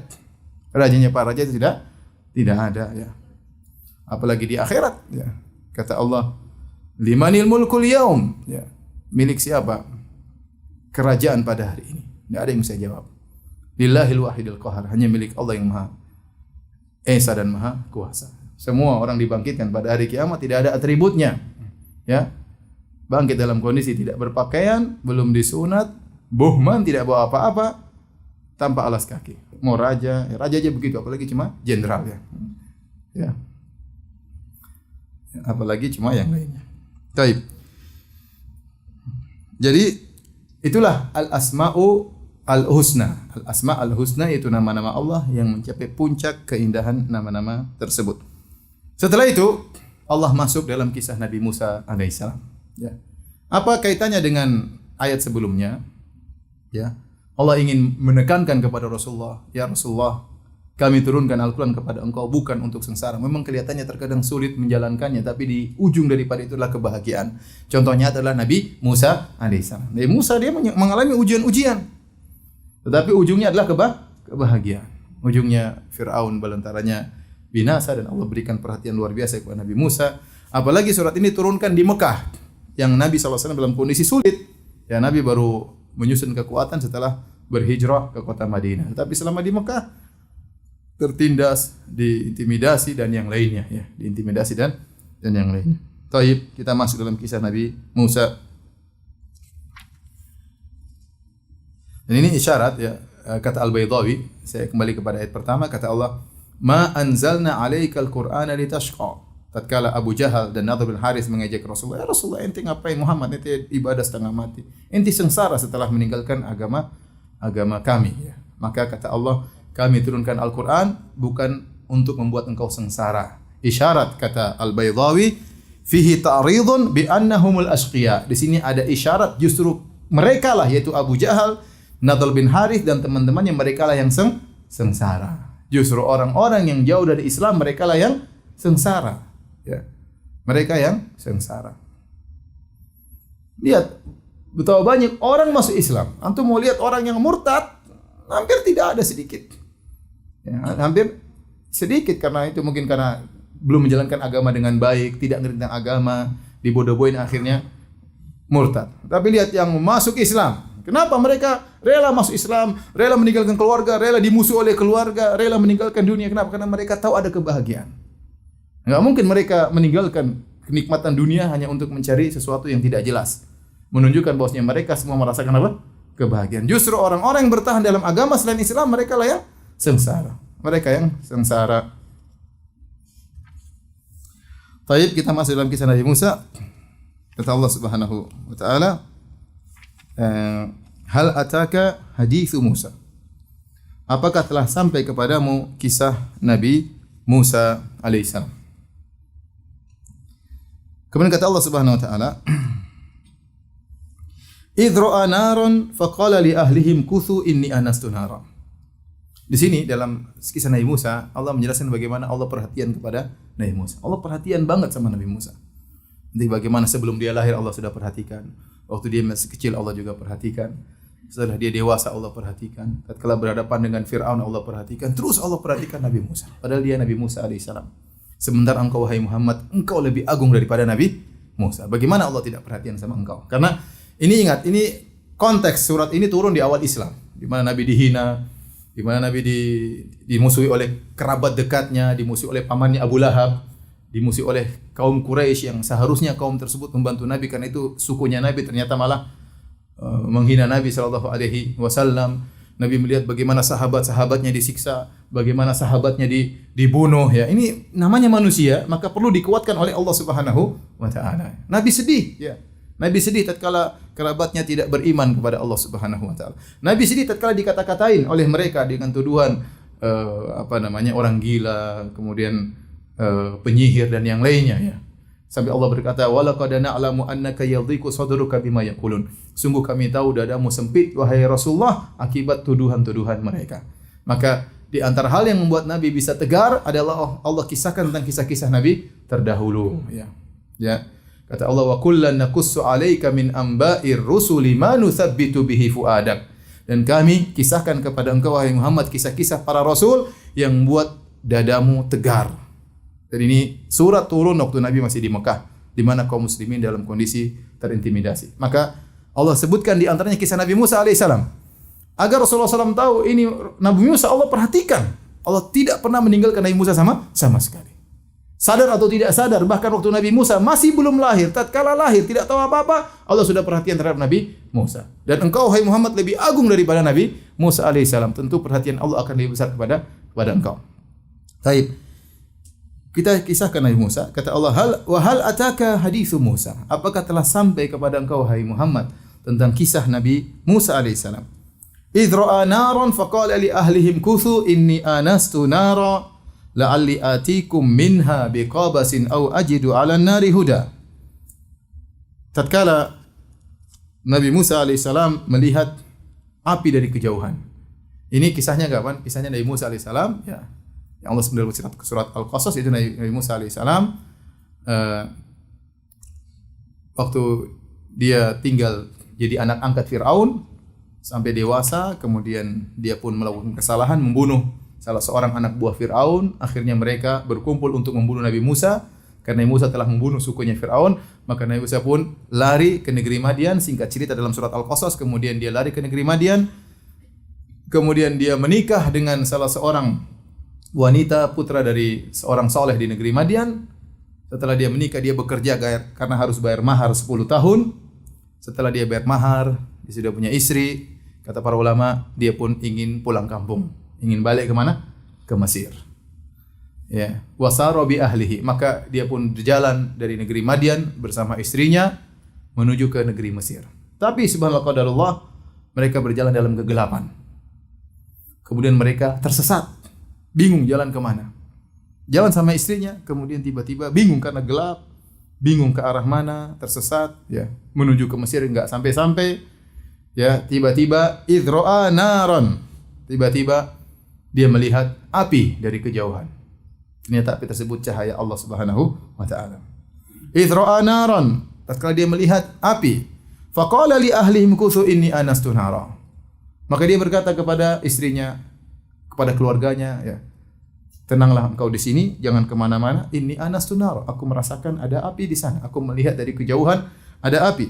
Rajanya para raja itu tidak ada ya. Apalagi di akhirat ya. Kata Allah, limanil mulkul yaum ya. Milik siapa kerajaan pada hari ini? Tidak ada yang bisa jawab. Lillahil wahidil qahar, hanya milik Allah yang Maha Esa dan Maha Kuasa. Semua orang dibangkitkan pada hari kiamat tidak ada atributnya. Ya. Bangkit dalam kondisi tidak berpakaian, belum disunat, buhman, tidak bawa apa-apa, tanpa alas kaki. Mau raja, ya raja aja begitu, apalagi cuma jenderal ya. Ya. Apalagi cuma yang lainnya. Baik. Jadi itulah al-asma'u al-husna. Al-asma' al-husna itu nama-nama Allah yang mencapai puncak keindahan nama-nama tersebut. Setelah itu Allah masuk dalam kisah Nabi Musa alaihissalam. Ya. Apa kaitannya dengan ayat sebelumnya? Ya. Allah ingin menekankan kepada Rasulullah, ya Rasulullah, kami turunkan Al-Quran kepada engkau bukan untuk sengsara. Memang kelihatannya terkadang sulit menjalankannya, tapi di ujung daripada itu adalah kebahagiaan. Contohnya adalah Nabi Musa alaihissalam. Nabi Musa dia mengalami ujian-ujian, tetapi ujungnya adalah kebahagiaan. Ujungnya Fir'aun balantaranya binasa dan Allah berikan perhatian luar biasa kepada Nabi Musa. Apalagi surat ini turunkan di Mekah, yang Nabi SAW dalam kondisi sulit. Ya, Nabi baru menyusun kekuatan setelah berhijrah ke kota Madinah. Tetapi selama di Mekah tertindas, diintimidasi dan yang lainnya ya, diintimidasi dan yang lainnya. Taib, kita masuk dalam kisah Nabi Musa. Dan ini isyarat ya, kata Al-Baydawi, saya kembali kepada ayat pertama, kata Allah, "Ma anzalna 'alaikal Qur'ana litashqa." Tatkala Abu Jahal dan Nadhr bin Harits mengejek Rasulullah, "Ya Rasulullah, ente ngapain Muhammad, ente ibadah setengah mati. Ente sengsara setelah meninggalkan agama kami." Ya. Maka kata Allah, kami turunkan Al-Quran bukan untuk membuat engkau sengsara. Isyarat kata Al-Baydawi, fihi ta'ridun bi annahumul ashqiya. Di sini ada isyarat justru mereka lah, yaitu Abu Jahal, Nadhr bin Harits dan teman-temannya, mereka lah yang sengsara. Justru orang-orang yang jauh dari Islam, mereka lah yang sengsara. Ya. Mereka yang sengsara. Lihat betapa banyak orang masuk Islam. Antum mau lihat orang yang murtad, hampir tidak ada, sedikit. Ya, hampir sedikit, karena itu mungkin karena belum menjalankan agama dengan baik, tidak ngerti tentang agama, dibodoh-bodohin akhirnya murtad. Tapi lihat yang masuk Islam, kenapa mereka rela masuk Islam, rela meninggalkan keluarga, rela dimusuhi oleh keluarga, rela meninggalkan dunia. Kenapa? Karena mereka tahu ada kebahagiaan. Enggak mungkin mereka meninggalkan kenikmatan dunia hanya untuk mencari sesuatu yang tidak jelas. Menunjukkan bahwasanya mereka semua merasakan apa? Kebahagiaan. Justru orang-orang yang bertahan dalam agama selain Islam, mereka lah yang sengsara. Mereka yang sengsara. Taib, kita masuk dalam kisah Nabi Musa. Kata Allah Subhanahu wa taala, hal ataka hadithu Musa. Apakah telah sampai kepadamu kisah Nabi Musa alaihissalam? Kemudian kata Allah Subhanahu wa taala, idh ra'a naran faqala li ahlihim kuthu inni anastu nara. Di sini dalam kisah Nabi Musa, Allah menjelaskan bagaimana Allah perhatian kepada Nabi Musa. Allah perhatian banget sama Nabi Musa. Nanti bagaimana sebelum dia lahir Allah sudah perhatikan. Waktu dia masih kecil Allah juga perhatikan. Setelah dia dewasa Allah perhatikan. Tatkala berhadapan dengan Fir'aun Allah perhatikan. Terus Allah perhatikan Nabi Musa. Padahal dia Nabi Musa alaihissalam. Sementara engkau wahai Muhammad, engkau lebih agung daripada Nabi Musa. Bagaimana Allah tidak perhatian sama engkau? Karena ini ingat, ini konteks surat ini turun di awal Islam. Di mana Nabi dihina, di mana Nabi dimusuhi oleh kerabat dekatnya, dimusuhi oleh pamannya Abu Lahab, dimusuhi oleh kaum Quraisy yang seharusnya kaum tersebut membantu Nabi, karena itu sukunya Nabi ternyata malah menghina Nabi sallallahu alaihi wasallam. Nabi melihat bagaimana sahabat-sahabatnya disiksa, bagaimana sahabatnya dibunuh ya. Ini namanya manusia, maka perlu dikuatkan oleh Allah Subhanahu wa taala. Nabi sedih ya. Nabi sedih tatkala kerabatnya tidak beriman kepada Allah Subhanahu wa taala. Nabi sedih tatkala dikata-katain oleh mereka dengan tuduhan orang gila, kemudian penyihir dan yang lainnya ya. Sampai Allah berkata, "Walaqad na'lamu annaka yadhiqu sadruka bima yaqulun." Sungguh kami tahu dadamu sempit wahai Rasulullah akibat tuduhan-tuduhan mereka. Maka di antara hal yang membuat Nabi bisa tegar adalah Allah kisahkan tentang kisah-kisah Nabi terdahulu ya. Ya. Kata Allah, "Wa kullan naqussu 'alaika min amba'ir rusuli ma nuthabbitu bihi fuadak." Dan kami kisahkan kepada engkau wahai Muhammad kisah-kisah para rasul yang membuat dadamu tegar. Dan ini surat turun waktu Nabi masih di Mekah, di mana kaum muslimin dalam kondisi terintimidasi. Maka Allah sebutkan di antaranya kisah Nabi Musa alaihissalam. Agar Rasulullah SAW tahu ini Nabi Musa Allah perhatikan. Allah tidak pernah meninggalkan Nabi Musa sama sekali. Sadar atau tidak sadar, bahkan waktu Nabi Musa masih belum lahir, tatkala lahir tidak tahu apa-apa, Allah sudah perhatian terhadap Nabi Musa. Dan engkau wahai Muhammad lebih agung daripada Nabi Musa alaihissalam. Tentu perhatian Allah akan lebih besar kepada engkau. Baik. Kita kisahkan Nabi Musa, kata Allah, hal ataka hadithu Musa. Apakah telah sampai kepada engkau wahai Muhammad tentang kisah Nabi Musa alaihissalam? Idh ra'a naran faqala li ahlihim kuthu inni anastu nara la'alli atikum minha biqabasin aw ajidu 'alan nari huda. Tatkala Nabi Musa alaihissalam melihat api dari kejauhan. Ini kisahnya kapan? Kisahnya Nabi Musa alaihissalam ya. Yang Allah sebenarnya bercerita ke surat Al-Qasas itu Nabi Musa alaihissalam waktu dia tinggal jadi anak angkat Fir'aun sampai dewasa, kemudian dia pun melakukan kesalahan membunuh salah seorang anak buah Fir'aun. Akhirnya mereka berkumpul untuk membunuh Nabi Musa karena Nabi Musa telah membunuh sukunya Fir'aun. Maka Nabi Musa pun lari ke negeri Madian, singkat cerita dalam surat Al-Qasas. Kemudian dia lari ke negeri Madian, kemudian dia menikah dengan salah seorang wanita putra dari seorang soleh di negeri Madian. Setelah dia menikah, dia bekerja karena harus bayar mahar 10 tahun. Setelah dia bayar mahar, dia sudah punya istri. Kata para ulama, dia pun ingin pulang kampung. Ingin balik ke mana? Ke Mesir. Ya, wasara bi ahlihi. Maka dia pun berjalan dari negeri Madian bersama istrinya menuju ke negeri Mesir. Tapi subhanallah qadarullah, mereka berjalan dalam kegelapan. Kemudian mereka tersesat. Bingung jalan kemana. Jalan sama istrinya, kemudian tiba-tiba bingung karena gelap, bingung ke arah mana, tersesat, ya, menuju ke Mesir enggak sampai-sampai, ya, tiba-tiba idro'a naron, tiba-tiba dia melihat api dari kejauhan. Ternyata api tersebut cahaya Allah Subhanahu wa taala. Idro'a naron, tatkala dia melihat api, faqala li ahlihim kuthu inni anastu nara. Maka dia berkata kepada istrinya, kepada keluarganya, ya, tenanglah engkau di sini, jangan kemana-mana. Ini anastu nar, aku merasakan ada api di sana. Aku melihat dari kejauhan ada api.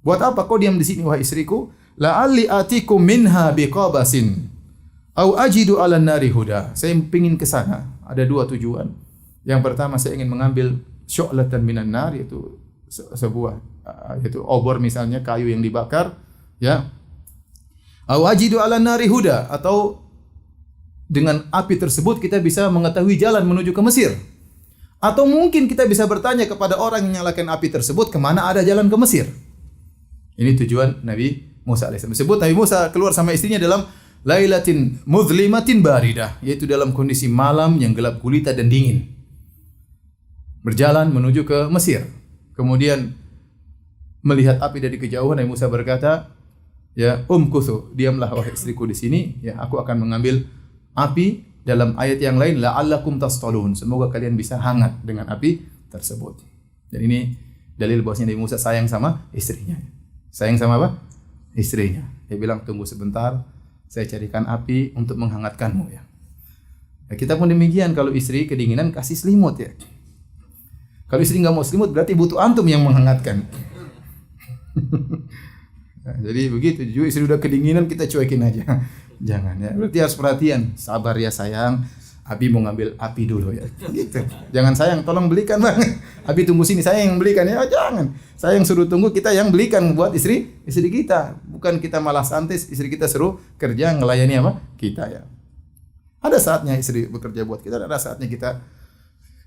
Buat apa kau diam di sini wahai istriku? La'alli atikum minha biqabasin au ajidu 'alan nari huda. Saya ingin ke sana. Ada dua tujuan. Yang pertama saya ingin mengambil syu'latan minan nar, yaitu sebuah yaitu obor misalnya kayu yang dibakar, ya. Au ajidu 'alan nari huda, atau dengan api tersebut kita bisa mengetahui jalan menuju ke Mesir. Atau mungkin kita bisa bertanya kepada orang yang nyalakan api tersebut kemana ada jalan ke Mesir. Ini tujuan Nabi Musa alaihissalam. Disebut Nabi Musa keluar sama istrinya dalam lailatin muzlimatin baridah, yaitu dalam kondisi malam yang gelap gulita dan dingin. Berjalan menuju ke Mesir. Kemudian melihat api dari kejauhan, Nabi Musa berkata, ya umkuthu, diamlah wahai istriku di sini, ya aku akan mengambil api. Dalam ayat yang lain, la'allakum tastalun, semoga kalian bisa hangat dengan api tersebut. Dan ini dalil bahwasanya Nabi Musa sayang sama istrinya. Sayang sama apa? Istrinya. Dia bilang, tunggu sebentar, saya carikan api untuk menghangatkanmu ya. Ya, kita pun demikian, kalau istri kedinginan kasih selimut ya. Kalau istri nggak mau selimut berarti butuh antum yang menghangatkan. Nah, jadi begitu, juga istri udah kedinginan kita cuekin aja. Jangan ya. Berarti harus perhatian. Sabar ya sayang. Abi mau ngambil api dulu ya. Gitu. Jangan sayang, tolong belikan bang. Abi tunggu sini, saya yang belikan ya. Jangan. Saya yang suruh tunggu, kita yang belikan buat istri kita. Bukan kita malah santai, istri kita suruh kerja ngelayani apa? Kita ya. Ada saatnya istri bekerja buat kita, ada saatnya kita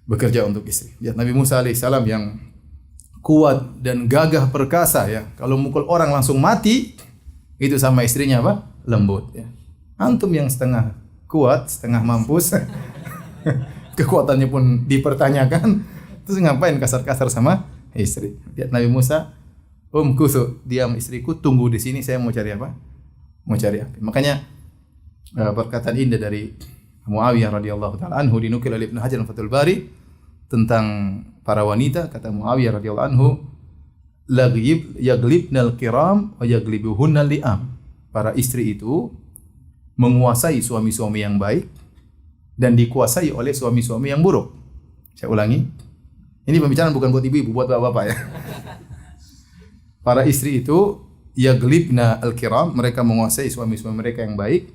bekerja untuk istri. Lihat Nabi Musa alaihissalam yang kuat dan gagah perkasa ya. Kalau mukul orang langsung mati, itu sama istrinya apa? Lembut ya. Antum yang setengah kuat, setengah mampus, kekuatannya pun dipertanyakan, terus ngapain kasar-kasar sama istri? Lihat Nabi Musa, kuthu, diam istriku, tunggu di sini, saya mau cari apa? Mau cari api. Makanya perkataan indah dari Muawiyah radhiyallahu taala anhu dinukil oleh Ibnu Hajar Fathul Bari tentang para wanita, kata Muawiyah radhiyallahu anhu, yaglibnal kiram wa yaglibuhunnal li'am. Para istri itu menguasai suami-suami yang baik dan dikuasai oleh suami-suami yang buruk. Saya ulangi. Ini pembicaraan bukan buat ibu-ibu, buat bapak-bapak ya. Para istri itu yaglibna al-kiram, mereka menguasai suami-suami mereka yang baik.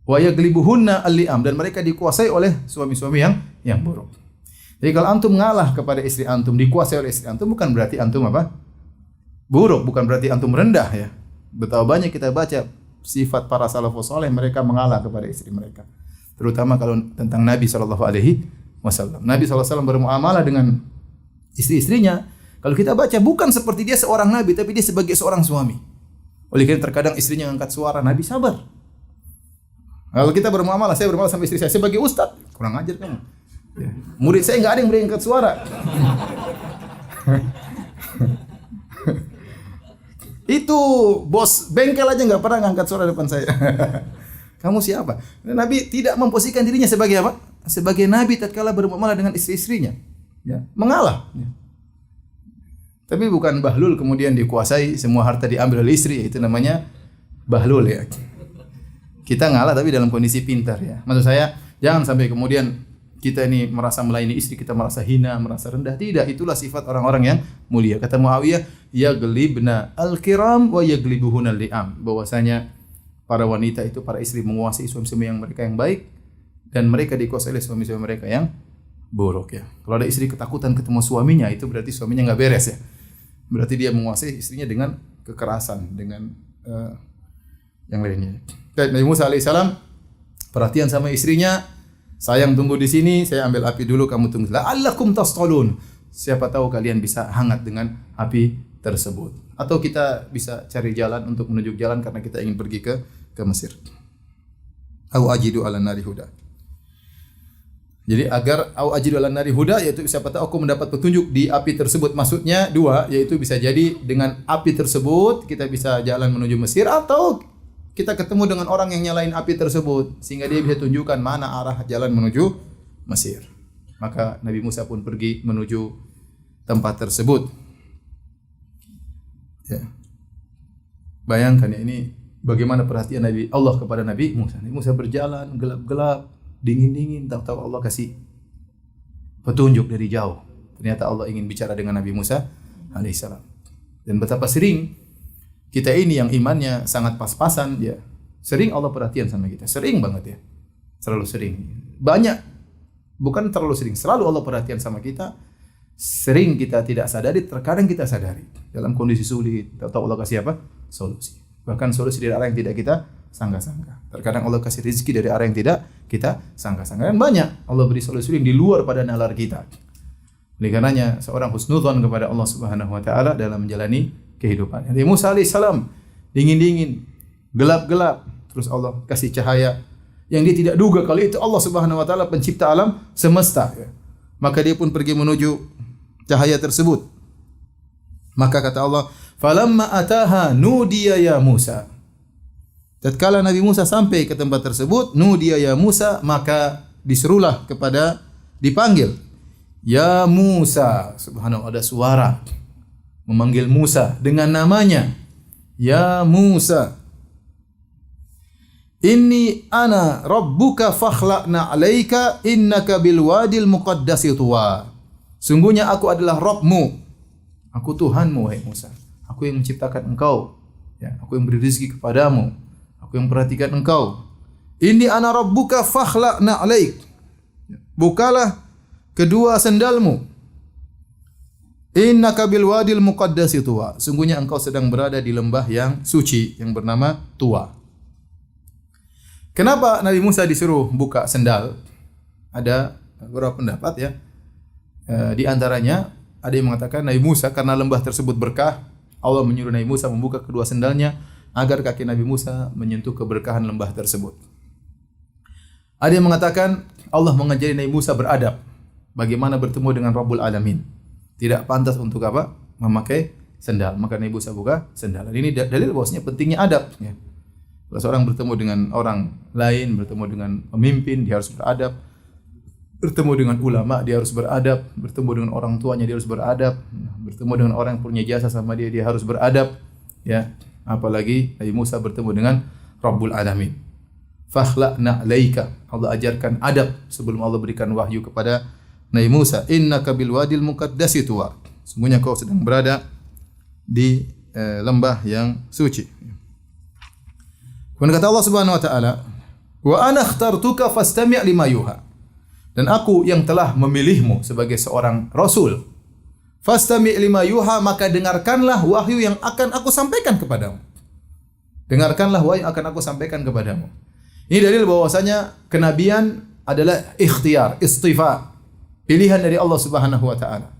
Wa yaglibuhunna al-li'am, dan mereka dikuasai oleh suami-suami yang buruk. Jadi kalau antum ngalah kepada istri antum, dikuasai oleh istri antum, bukan berarti antum apa? Buruk, bukan berarti antum rendah ya. Betapa banyak kita baca sifat para salafus saleh, mereka mengalah kepada istri mereka. Terutama kalau tentang Nabi sallallahu alaihi wasallam. Nabi sallallahu alaihi wasallam bermuamalah dengan istri-istrinya. Kalau kita baca bukan seperti dia seorang nabi, tapi dia sebagai seorang suami. Oleh karena terkadang istrinya angkat suara, Nabi sabar. Kalau kita bermuamalah, saya bermuamalah sama istri saya sebagai ustaz, kurang ajar kamu. Ya. Murid saya enggak ada yang berani angkat suara. Itu bos bengkel aja nggak pernah ngangkat suara depan saya. Kamu siapa? Nabi tidak memposisikan dirinya sebagai apa? Sebagai nabi tatkala bermuamalah dengan istri-istrinya. Ya, mengalah. Ya. Tapi bukan bahlul kemudian dikuasai, semua harta diambil oleh istri, itu namanya bahlul ya. Kita ngalah tapi dalam kondisi pintar ya. Maksud saya jangan sampai kemudian kita ini merasa melayani istri, kita merasa hina, merasa rendah. Tidak, itulah sifat orang-orang yang mulia. Kata Muawiyah, yaglibna al-kiram wa yaglibuhunal li'am. Bahwasanya para wanita itu, para istri menguasai suami-suami yang mereka yang baik dan mereka dikuasai oleh suami-suami mereka yang buruk ya. Kalau ada istri ketakutan ketemu suaminya, itu berarti suaminya enggak beres ya. Berarti dia menguasai istrinya dengan kekerasan, dengan yang lainnya. Nabi Musa alaihissalam perhatian sama istrinya. Sayang tunggu di sini, saya ambil api dulu, kamu tunggu. La'allakum tastalun. Siapa tahu kalian bisa hangat dengan api tersebut. Atau kita bisa cari jalan untuk menuju jalan karena kita ingin pergi ke Mesir. Au ajidu ala nari huda. Jadi agar au ajidu ala nari huda, yaitu siapa tahu aku mendapat petunjuk di api tersebut. Maksudnya dua, yaitu bisa jadi dengan api tersebut kita bisa jalan menuju Mesir, atau kita ketemu dengan orang yang nyalain api tersebut sehingga dia bisa tunjukkan mana arah jalan menuju Mesir. Maka Nabi Musa pun pergi menuju tempat tersebut. Ya. Bayangkan ya, ini bagaimana perhatian Nabi Allah kepada Nabi Musa. Nabi Musa berjalan gelap-gelap, dingin-dingin, tahu-tahu Allah kasih petunjuk dari jauh. Ternyata Allah ingin bicara dengan Nabi Musa alaihissalam. Dan betapa sering kita ini yang imannya sangat pas-pasan ya. Sering Allah perhatian sama kita. Sering banget ya. Selalu sering. Banyak, bukan terlalu sering, selalu Allah perhatian sama kita. Sering kita tidak sadari, terkadang kita sadari. Dalam kondisi sulit, tahu Allah kasih apa? Solusi. Bahkan solusi dari arah yang tidak kita sangka-sangka. Terkadang Allah kasih rezeki dari arah yang tidak kita sangka-sangka. Dan banyak Allah beri solusi yang di luar pada nalar kita. Oleh karenanya seorang husnudzon kepada Allah Subhanahu wa taala dalam menjalani kehidupan. Nabi Musa alaihissalam dingin-dingin, gelap-gelap, terus Allah kasih cahaya yang dia tidak duga kalau itu Allah Subhanahu wa taala pencipta alam semesta. Maka dia pun pergi menuju cahaya tersebut. Maka kata Allah, "Falamma ataha nudiya ya Musa." Tatkala Nabi Musa sampai ke tempat tersebut, nudiya ya Musa, maka diserulah dipanggil, "Ya Musa." Subhanallah, ada suara memanggil Musa dengan namanya. "Ya Musa, inni ana rabbuka fakhla'na 'alaika innaka bil wadil muqaddasi tuwa." Sungguhnya aku adalah Rabbmu. Aku Tuhanmu, wahai Musa. Aku yang menciptakan engkau. Ya, aku yang beri rezeki kepadamu. Aku yang memperhatikan engkau. Inni ana rabbuka fakhla'na 'alaik. Bukalah kedua sendalmu. Innaka bil wadil muqaddasi tuwa. Sungguhnya engkau sedang berada di lembah yang suci yang bernama Tuwa. Kenapa Nabi Musa disuruh buka sendal? Ada beberapa pendapat ya. Di antaranya ada yang mengatakan Nabi Musa karena lembah tersebut berkah, Allah menyuruh Nabi Musa membuka kedua sendalnya agar kaki Nabi Musa menyentuh keberkahan lembah tersebut. Ada yang mengatakan Allah mengajari Nabi Musa beradab, bagaimana bertemu dengan Rabbul Alamin. Tidak pantas untuk apa? Memakai sendal. Maka Nabi Musa buka sendal. Ini dalil bahwasanya pentingnya adab. Ya. Kalau seorang bertemu dengan orang lain, bertemu dengan pemimpin, dia harus beradab. Bertemu dengan ulama, dia harus beradab. Bertemu dengan orang tuanya, dia harus beradab. Bertemu dengan orang yang punya jasa sama dia, dia harus beradab. Ya, apalagi Nabi Musa bertemu dengan Rabbul Alamin. Fakhla'na 'alaika. Allah ajarkan adab sebelum Allah berikan wahyu kepada Nabi Musa. Innaka bil wadil muqaddasi tuwa. Sungguhnya kau sedang berada di lembah yang suci. Kemudian kata Allah Subhanahu wa taala, "Wa ana ikhtartuka fastami' lima yuha." Dan aku yang telah memilihmu sebagai seorang rasul. Fastami' lima yuha, maka dengarkanlah wahyu yang akan aku sampaikan kepadamu. Dengarkanlah wahyu yang akan aku sampaikan kepadamu. Ini dalil bahwasanya kenabian adalah ikhtiar, istifa, pilihan dari Allah Subhanahu wa taala.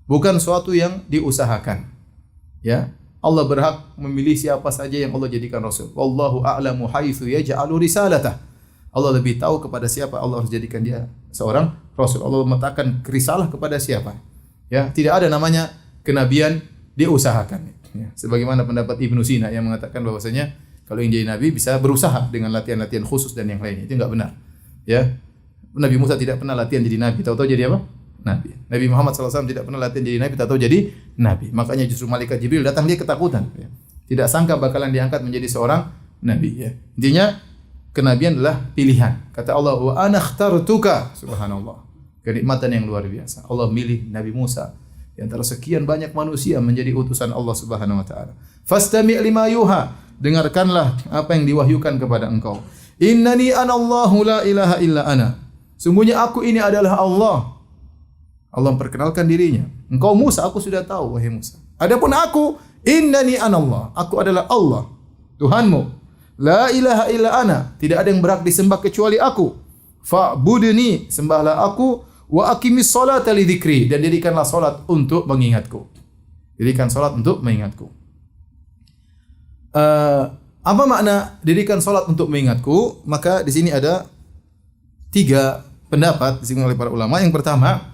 Bukan suatu yang diusahakan. Ya. Allah berhak memilih siapa saja yang Allah jadikan rasul. Wallahu a'lamu haitsu yaj'alu risalatah. Allah lebih tahu kepada siapa Allah harus jadikan dia seorang rasul. Allah meletakkan risalah kepada siapa. Ya, tidak ada namanya kenabian diusahakan. Ya, sebagaimana pendapat Ibnu Sina yang mengatakan bahwasanya kalau yang jadi nabi bisa berusaha dengan latihan-latihan khusus dan yang lainnya. Itu enggak benar. Ya. Nabi Musa tidak pernah latihan jadi nabi, tahu-tahu jadi apa? Nabi. Nabi Muhammad SAW tidak pernah latihan jadi nabi, tahu-tahu jadi nabi. Makanya justru malaikat Jibril datang, dia ketakutan. Ya. Tidak sangka bakalan diangkat menjadi seorang nabi. Ya. Intinya kenabian adalah pilihan. Kata Allah, "Wa ana ikhtartuka." Subhanallah. Kenikmatan yang luar biasa. Allah milih Nabi Musa di antara sekian banyak manusia menjadi utusan Allah Subhanahu wa taala. Fastami' lima yuha. Dengarkanlah apa yang diwahyukan kepada engkau. Innani anallahu la ilaha illa ana. Sungguhnya aku ini adalah Allah. Allah memperkenalkan dirinya. Engkau Musa, aku sudah tahu, wahai Musa. Adapun aku, innani anallah. Aku adalah Allah, Tuhanmu. La ilaha illa ana. Tidak ada yang berhak disembah kecuali aku. Fa'budni, sembahlah aku. Wa aqimis salata li dzikri. Dan dirikanlah salat untuk mengingatku. Dirikan salat untuk mengingatku. Apa makna dirikan salat untuk mengingatku? Maka di sini ada 3 pendapat disebutkan oleh para ulama. Yang pertama,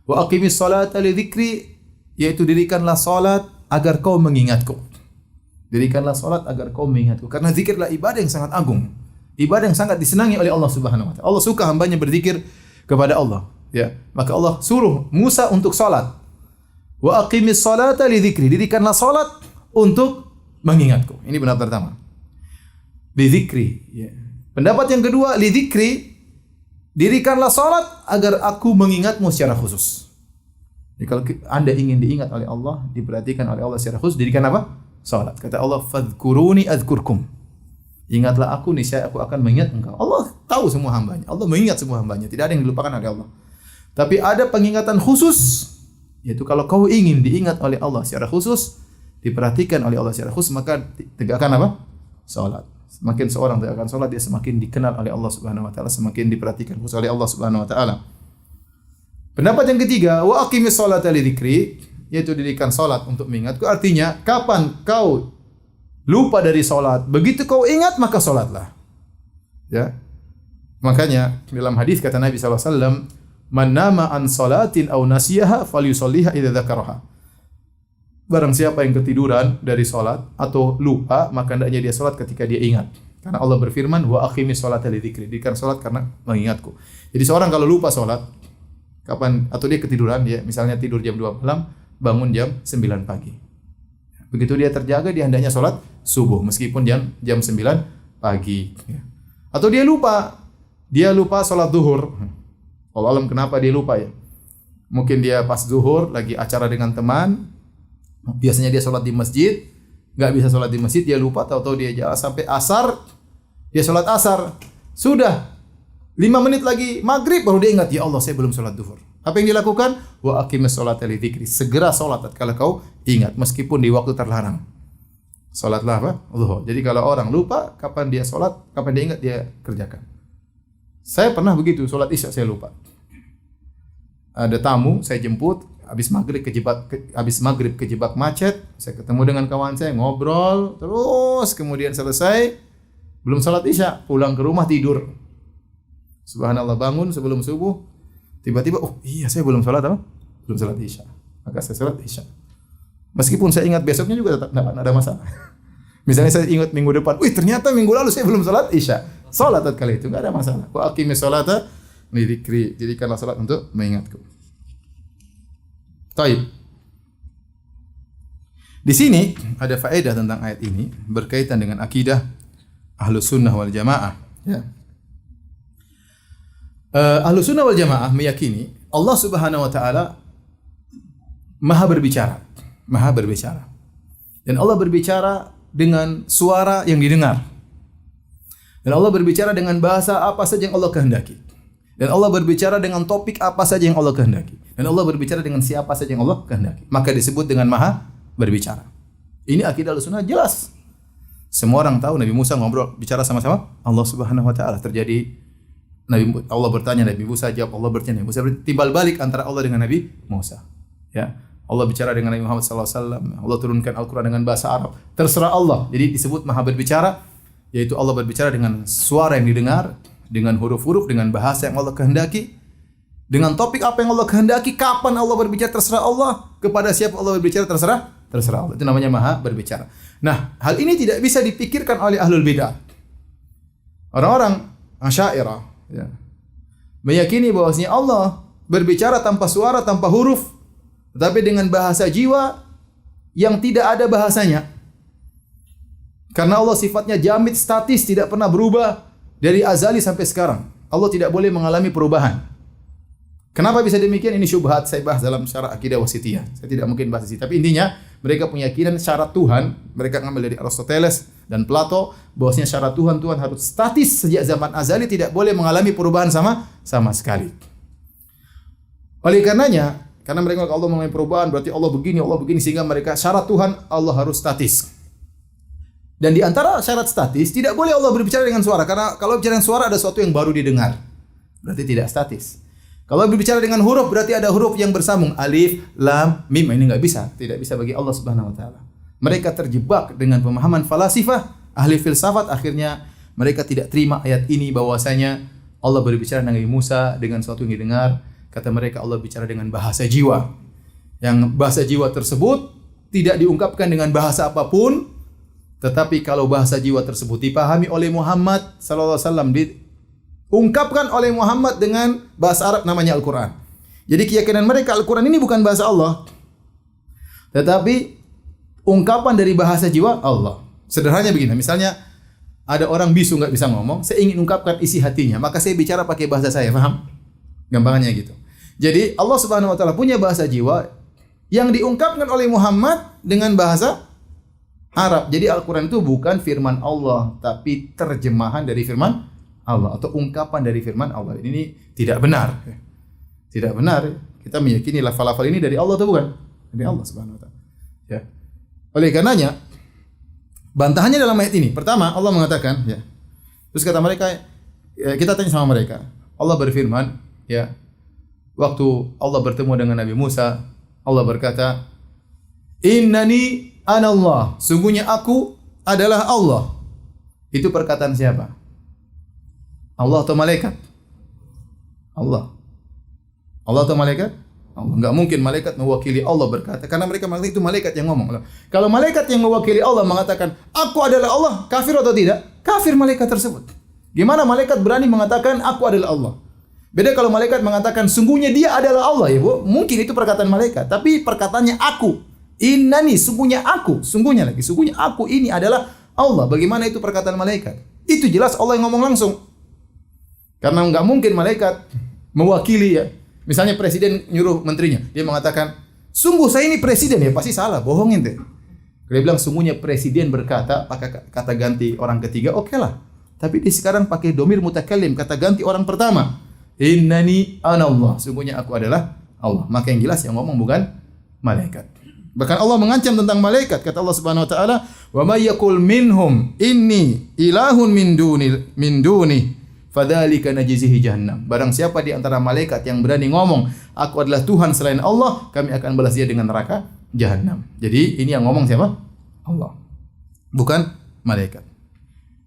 wa aqimis salata li dzikri, yaitu dirikanlah salat agar kau mengingatku. Dirikanlah salat agar kau mengingatku. Karena zikir adalah ibadah yang sangat agung. Ibadah yang sangat disenangi oleh Allah Subhanahu wa taala. Allah suka hambanya berzikir kepada Allah, ya. Maka Allah suruh Musa untuk salat. Wa aqimis salata li dzikri, dirikanlah salat untuk mengingatku. Ini pendapat pertama. Li dzikri, ya. Pendapat yang kedua, li dzikri, dirikanlah salat agar aku mengingatmu secara khusus. Jadi kalau Anda ingin diingat oleh Allah, diperhatikan oleh Allah secara khusus, dirikan apa? Salat. Kata Allah, "Fadhkuruni adzkurkum." Ingatlah aku, niscaya aku akan mengingat engkau. Allah tahu semua hambanya. Allah mengingat semua hambanya. Tidak ada yang dilupakan oleh Allah. Tapi ada pengingatan khusus, yaitu kalau kau ingin diingat oleh Allah secara khusus, diperhatikan oleh Allah secara khusus, maka tegakkan apa? Salat. Semakin seorang dia akan salat, dia semakin dikenal oleh Allah Subhanahu wa taala, semakin diperhatikan khusus oleh Allah Subhanahu wa taala. Pendapat yang ketiga, wa aqimis sholata li dzikri, yaitu dirikan salat untuk mengingatku. Artinya, kapan kau lupa dari salat, begitu kau ingat maka salatlah. Ya. Makanya dalam hadis kata Nabi sallallahu alaihi wasallam, "Man nama an salatin aw nasiyaha falyusalliha idza dzakaraha." Barang siapa yang ketiduran dari salat atau lupa, maka hendaknya dia salat ketika dia ingat. Karena Allah berfirman, "Wa aqimis sholata li dzikri." Dirikan salat karena mengingatku. Jadi seorang kalau lupa salat, kapan atau dia ketiduran, dia misalnya tidur jam 2 malam, bangun jam 9 pagi. Begitu dia terjaga, dia hendaknya salat subuh meskipun jam 9 pagi. Atau dia lupa salat zuhur. Allah alam kenapa dia lupa ya? Mungkin dia pas zuhur lagi acara dengan teman, biasanya dia salat di masjid, enggak bisa salat di masjid, dia lupa, tahu-tahu dia jalan sampai asar, dia salat asar. Sudah 5 menit lagi maghrib baru dia ingat, ya Allah saya belum salat zuhur. Apa yang dilakukan? Wa aqimis sholata li dzikri. Segera salat kalau kau ingat meskipun di waktu terlarang. Salatlah apa? Zuhur. Jadi kalau orang lupa kapan dia salat, kapan dia ingat, dia kerjakan. Saya pernah begitu, salat Isya saya lupa. Ada tamu saya jemput, habis maghrib kejebak macet, saya ketemu dengan kawan saya, ngobrol terus, kemudian selesai belum salat Isya, pulang ke rumah tidur. Subhanallah, bangun sebelum subuh, tiba-tiba oh iya saya belum salat apa? Belum salat Isya. Maka saya salat Isya. Meskipun saya ingat besoknya juga tetap tidak ada masalah. Misalnya saya ingat minggu depan, wih ternyata minggu lalu saya belum salat Isya. Salat kali itu enggak ada masalah. Wa aqimis sholata li dzikri. Jadikanlah salat untuk mengingatku. Taib. Di sini ada faedah tentang ayat ini berkaitan dengan akidah Ahlus Sunnah wal Jamaah. Ya. Ahlus Sunnah wal Jamaah meyakini Allah Subhanahu wa taala Maha berbicara. Dan Allah berbicara dengan suara yang didengar. Dan Allah berbicara dengan bahasa apa saja yang Allah kehendaki. Dan Allah berbicara dengan topik apa saja yang Allah kehendaki. Dan Allah berbicara dengan siapa saja yang Allah kehendaki. Maka disebut dengan Maha berbicara. Ini akidah Ahlussunnah jelas. Semua orang tahu Nabi Musa ngobrol bicara sama-sama Allah Subhanahu wa taala. Terjadi Allah bertanya, Nabi Musa jawab, Allah bertanya, Nabi Musa timbal balik antara Allah dengan Nabi Musa. Ya. Allah bicara dengan Nabi Muhammad sallallahu alaihi wasallam. Allah turunkan Al-Qur'an dengan bahasa Arab. Terserah Allah. Jadi disebut Maha berbicara, yaitu Allah berbicara dengan suara yang didengar, dengan huruf-huruf, dengan bahasa yang Allah kehendaki, dengan topik apa yang Allah kehendaki, kapan Allah berbicara terserah Allah, kepada siapa Allah berbicara terserah Allah. Itu namanya Maha berbicara. Nah, hal ini tidak bisa dipikirkan oleh ahlul bidah. Orang-orang Asy'ariyah ya, meyakini bahwasanya Allah berbicara tanpa suara, tanpa huruf, tetapi dengan bahasa jiwa yang tidak ada bahasanya. Karena Allah sifatnya jamid, statis, tidak pernah berubah dari azali sampai sekarang. Allah tidak boleh mengalami perubahan. Kenapa bisa demikian? Ini syubhat, saya bahas dalam syarah akidah wasithiyah. Saya tidak mungkin bahas di sini. Tapi intinya, mereka punya keyakinan syarat Tuhan, mereka ngambil dari Aristoteles dan Plato, bahwasanya syarat Tuhan harus statis sejak zaman azali, tidak boleh mengalami perubahan sama sekali. Oleh karenanya, karena mereka Allah mengalami perubahan, berarti Allah begini, sehingga mereka syarat Tuhan Allah harus statis. Dan di antara syarat statis, tidak boleh Allah berbicara dengan suara, karena kalau bicara dengan suara ada sesuatu yang baru didengar. Berarti tidak statis. Kalau berbicara dengan huruf, berarti ada huruf yang bersambung, alif, lam, mim. Ini enggak bisa, tidak bisa bagi Allah Subhanahu wa taala. Mereka terjebak dengan pemahaman falasifah, ahli filsafat, akhirnya mereka tidak terima ayat ini bahwasanya Allah berbicara dengan Nabi Musa dengan sesuatu yang didengar. Kata mereka Allah bicara dengan bahasa jiwa. Yang bahasa jiwa tersebut tidak diungkapkan dengan bahasa apapun, tetapi kalau bahasa jiwa tersebut dipahami oleh Muhammad sallallahu alaihi wasallam, diungkapkan oleh Muhammad dengan bahasa Arab, namanya Al-Qur'an. Jadi keyakinan mereka Al-Qur'an ini bukan bahasa Allah, tetapi ungkapan dari bahasa jiwa Allah. Sederhananya begini, misalnya ada orang bisu enggak bisa ngomong, saya ingin ungkapkan isi hatinya, maka saya bicara pakai bahasa saya, paham? Gampangannya gitu. Jadi Allah Subhanahu wa taala punya bahasa jiwa yang diungkapkan oleh Muhammad dengan bahasa Arab. Jadi Al-Qur'an itu bukan firman Allah, tapi terjemahan dari firman Allah atau ungkapan dari firman Allah. Ini tidak benar. Tidak benar. Kita meyakini lafal-lafal ini dari Allah atau bukan? Dari Allah Subhanahu wa taala. Ya. Oleh karenanya Bantahannya dalam ayat ini. Pertama, Allah mengatakan, ya. Terus kata mereka, ya, kita tanya sama mereka. Allah berfirman, ya. Waktu Allah bertemu dengan Nabi Musa, Allah berkata, "Innani anallah." Sungguhnya aku adalah Allah. Itu perkataan siapa? Allah atau malaikat? Allah. Allah atau malaikat? Allah. Enggak mungkin malaikat mewakili Allah berkata, karena mereka mengatakan itu malaikat yang ngomong. Kalau malaikat yang mewakili Allah mengatakan, "Aku adalah Allah," kafir atau tidak? Kafir malaikat tersebut. Gimana malaikat berani mengatakan aku adalah Allah? Beda kalau malaikat mengatakan sungguhnya dia adalah Allah, ya Bu. Mungkin itu perkataan malaikat, tapi perkataannya aku. Innani, sungguhnya aku, sungguhnya aku ini adalah Allah. Bagaimana itu perkataan malaikat? Itu jelas Allah yang ngomong langsung. Karena enggak mungkin malaikat mewakili, ya. Misalnya presiden nyuruh menterinya, dia mengatakan, "Sungguh saya ini presiden," ya pasti salah, bohongin deh. Dia bilang sungguhnya presiden berkata, pakai kata ganti orang ketiga, oke lah. Tapi dia sekarang pakai domir mutakallim, kata ganti orang pertama. Innani anallah, sungguhnya aku adalah Allah. Maka yang jelas yang ngomong bukan malaikat. Bahkan Allah mengancam tentang malaikat, kata Allah Subhanahu wa taala, "Wa may yaqul minhum inni ilahun min duni fadzalika najzihi jahannam." Barang siapa di antara malaikat yang berani ngomong, aku adalah Tuhan selain Allah, kami akan balas dia dengan neraka jahanam. Jadi ini yang ngomong siapa? Allah. Bukan malaikat.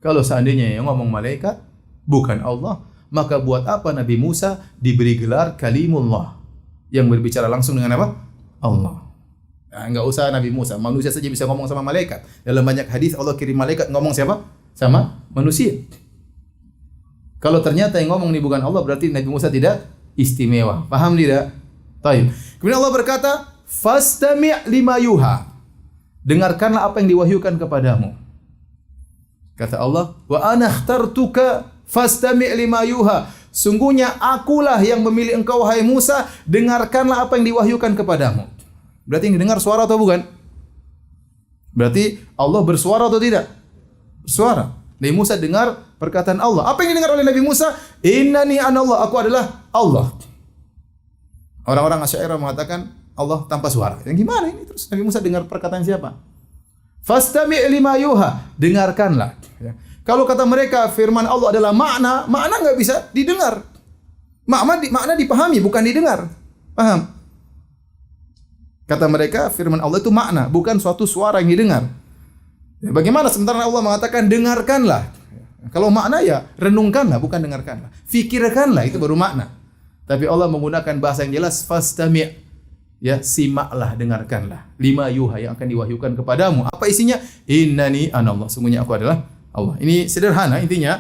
Kalau seandainya yang ngomong malaikat bukan Allah, maka buat apa Nabi Musa diberi gelar Kalimullah, yang berbicara langsung dengan apa? Allah. Nah, enggak usah Nabi Musa, manusia saja bisa ngomong sama malaikat. Dalam banyak hadis Allah kirim malaikat ngomong siapa? Sama manusia. Kalau ternyata yang ngomong ini bukan Allah, berarti Nabi Musa tidak istimewa. Paham tidak? Taib. Kemudian Allah berkata, "Fastami' lima yuha." Dengarkanlah apa yang diwahyukan kepadamu. Kata Allah, "Wa ana ikhtartuka fastami' lima yuha." Sungguhnya akulah yang memilih engkau wahai Musa, dengarkanlah apa yang diwahyukan kepadamu. Berarti yang didengar suara atau bukan? Berarti Allah bersuara atau tidak? Bersuara. Nabi Musa dengar perkataan Allah. Apa yang didengar oleh Nabi Musa? Innani anallah, aku adalah Allah. Orang-orang Asy'ariyah mengatakan Allah tanpa suara. Yang gimana ini? Terus Nabi Musa dengar perkataan siapa? Fastami' lima yuha, dengarkanlah. Ya. Kalau kata mereka firman Allah adalah makna enggak bisa didengar. Makna dipahami, bukan didengar. Paham? Kata mereka firman Allah itu makna, bukan suatu suara yang didengar. Ya, bagaimana sementara Allah mengatakan dengarkanlah. Kalau makna ya renungkanlah, bukan dengarkanlah. Fikirkanlah, itu baru makna. Tapi Allah menggunakan bahasa yang jelas, fastami'. Ya, simaklah, dengarkanlah. Lima yuha yang akan diwahyukan kepadamu. Apa isinya? Innani anallah. Sungguhnya aku adalah Allah. Ini sederhana intinya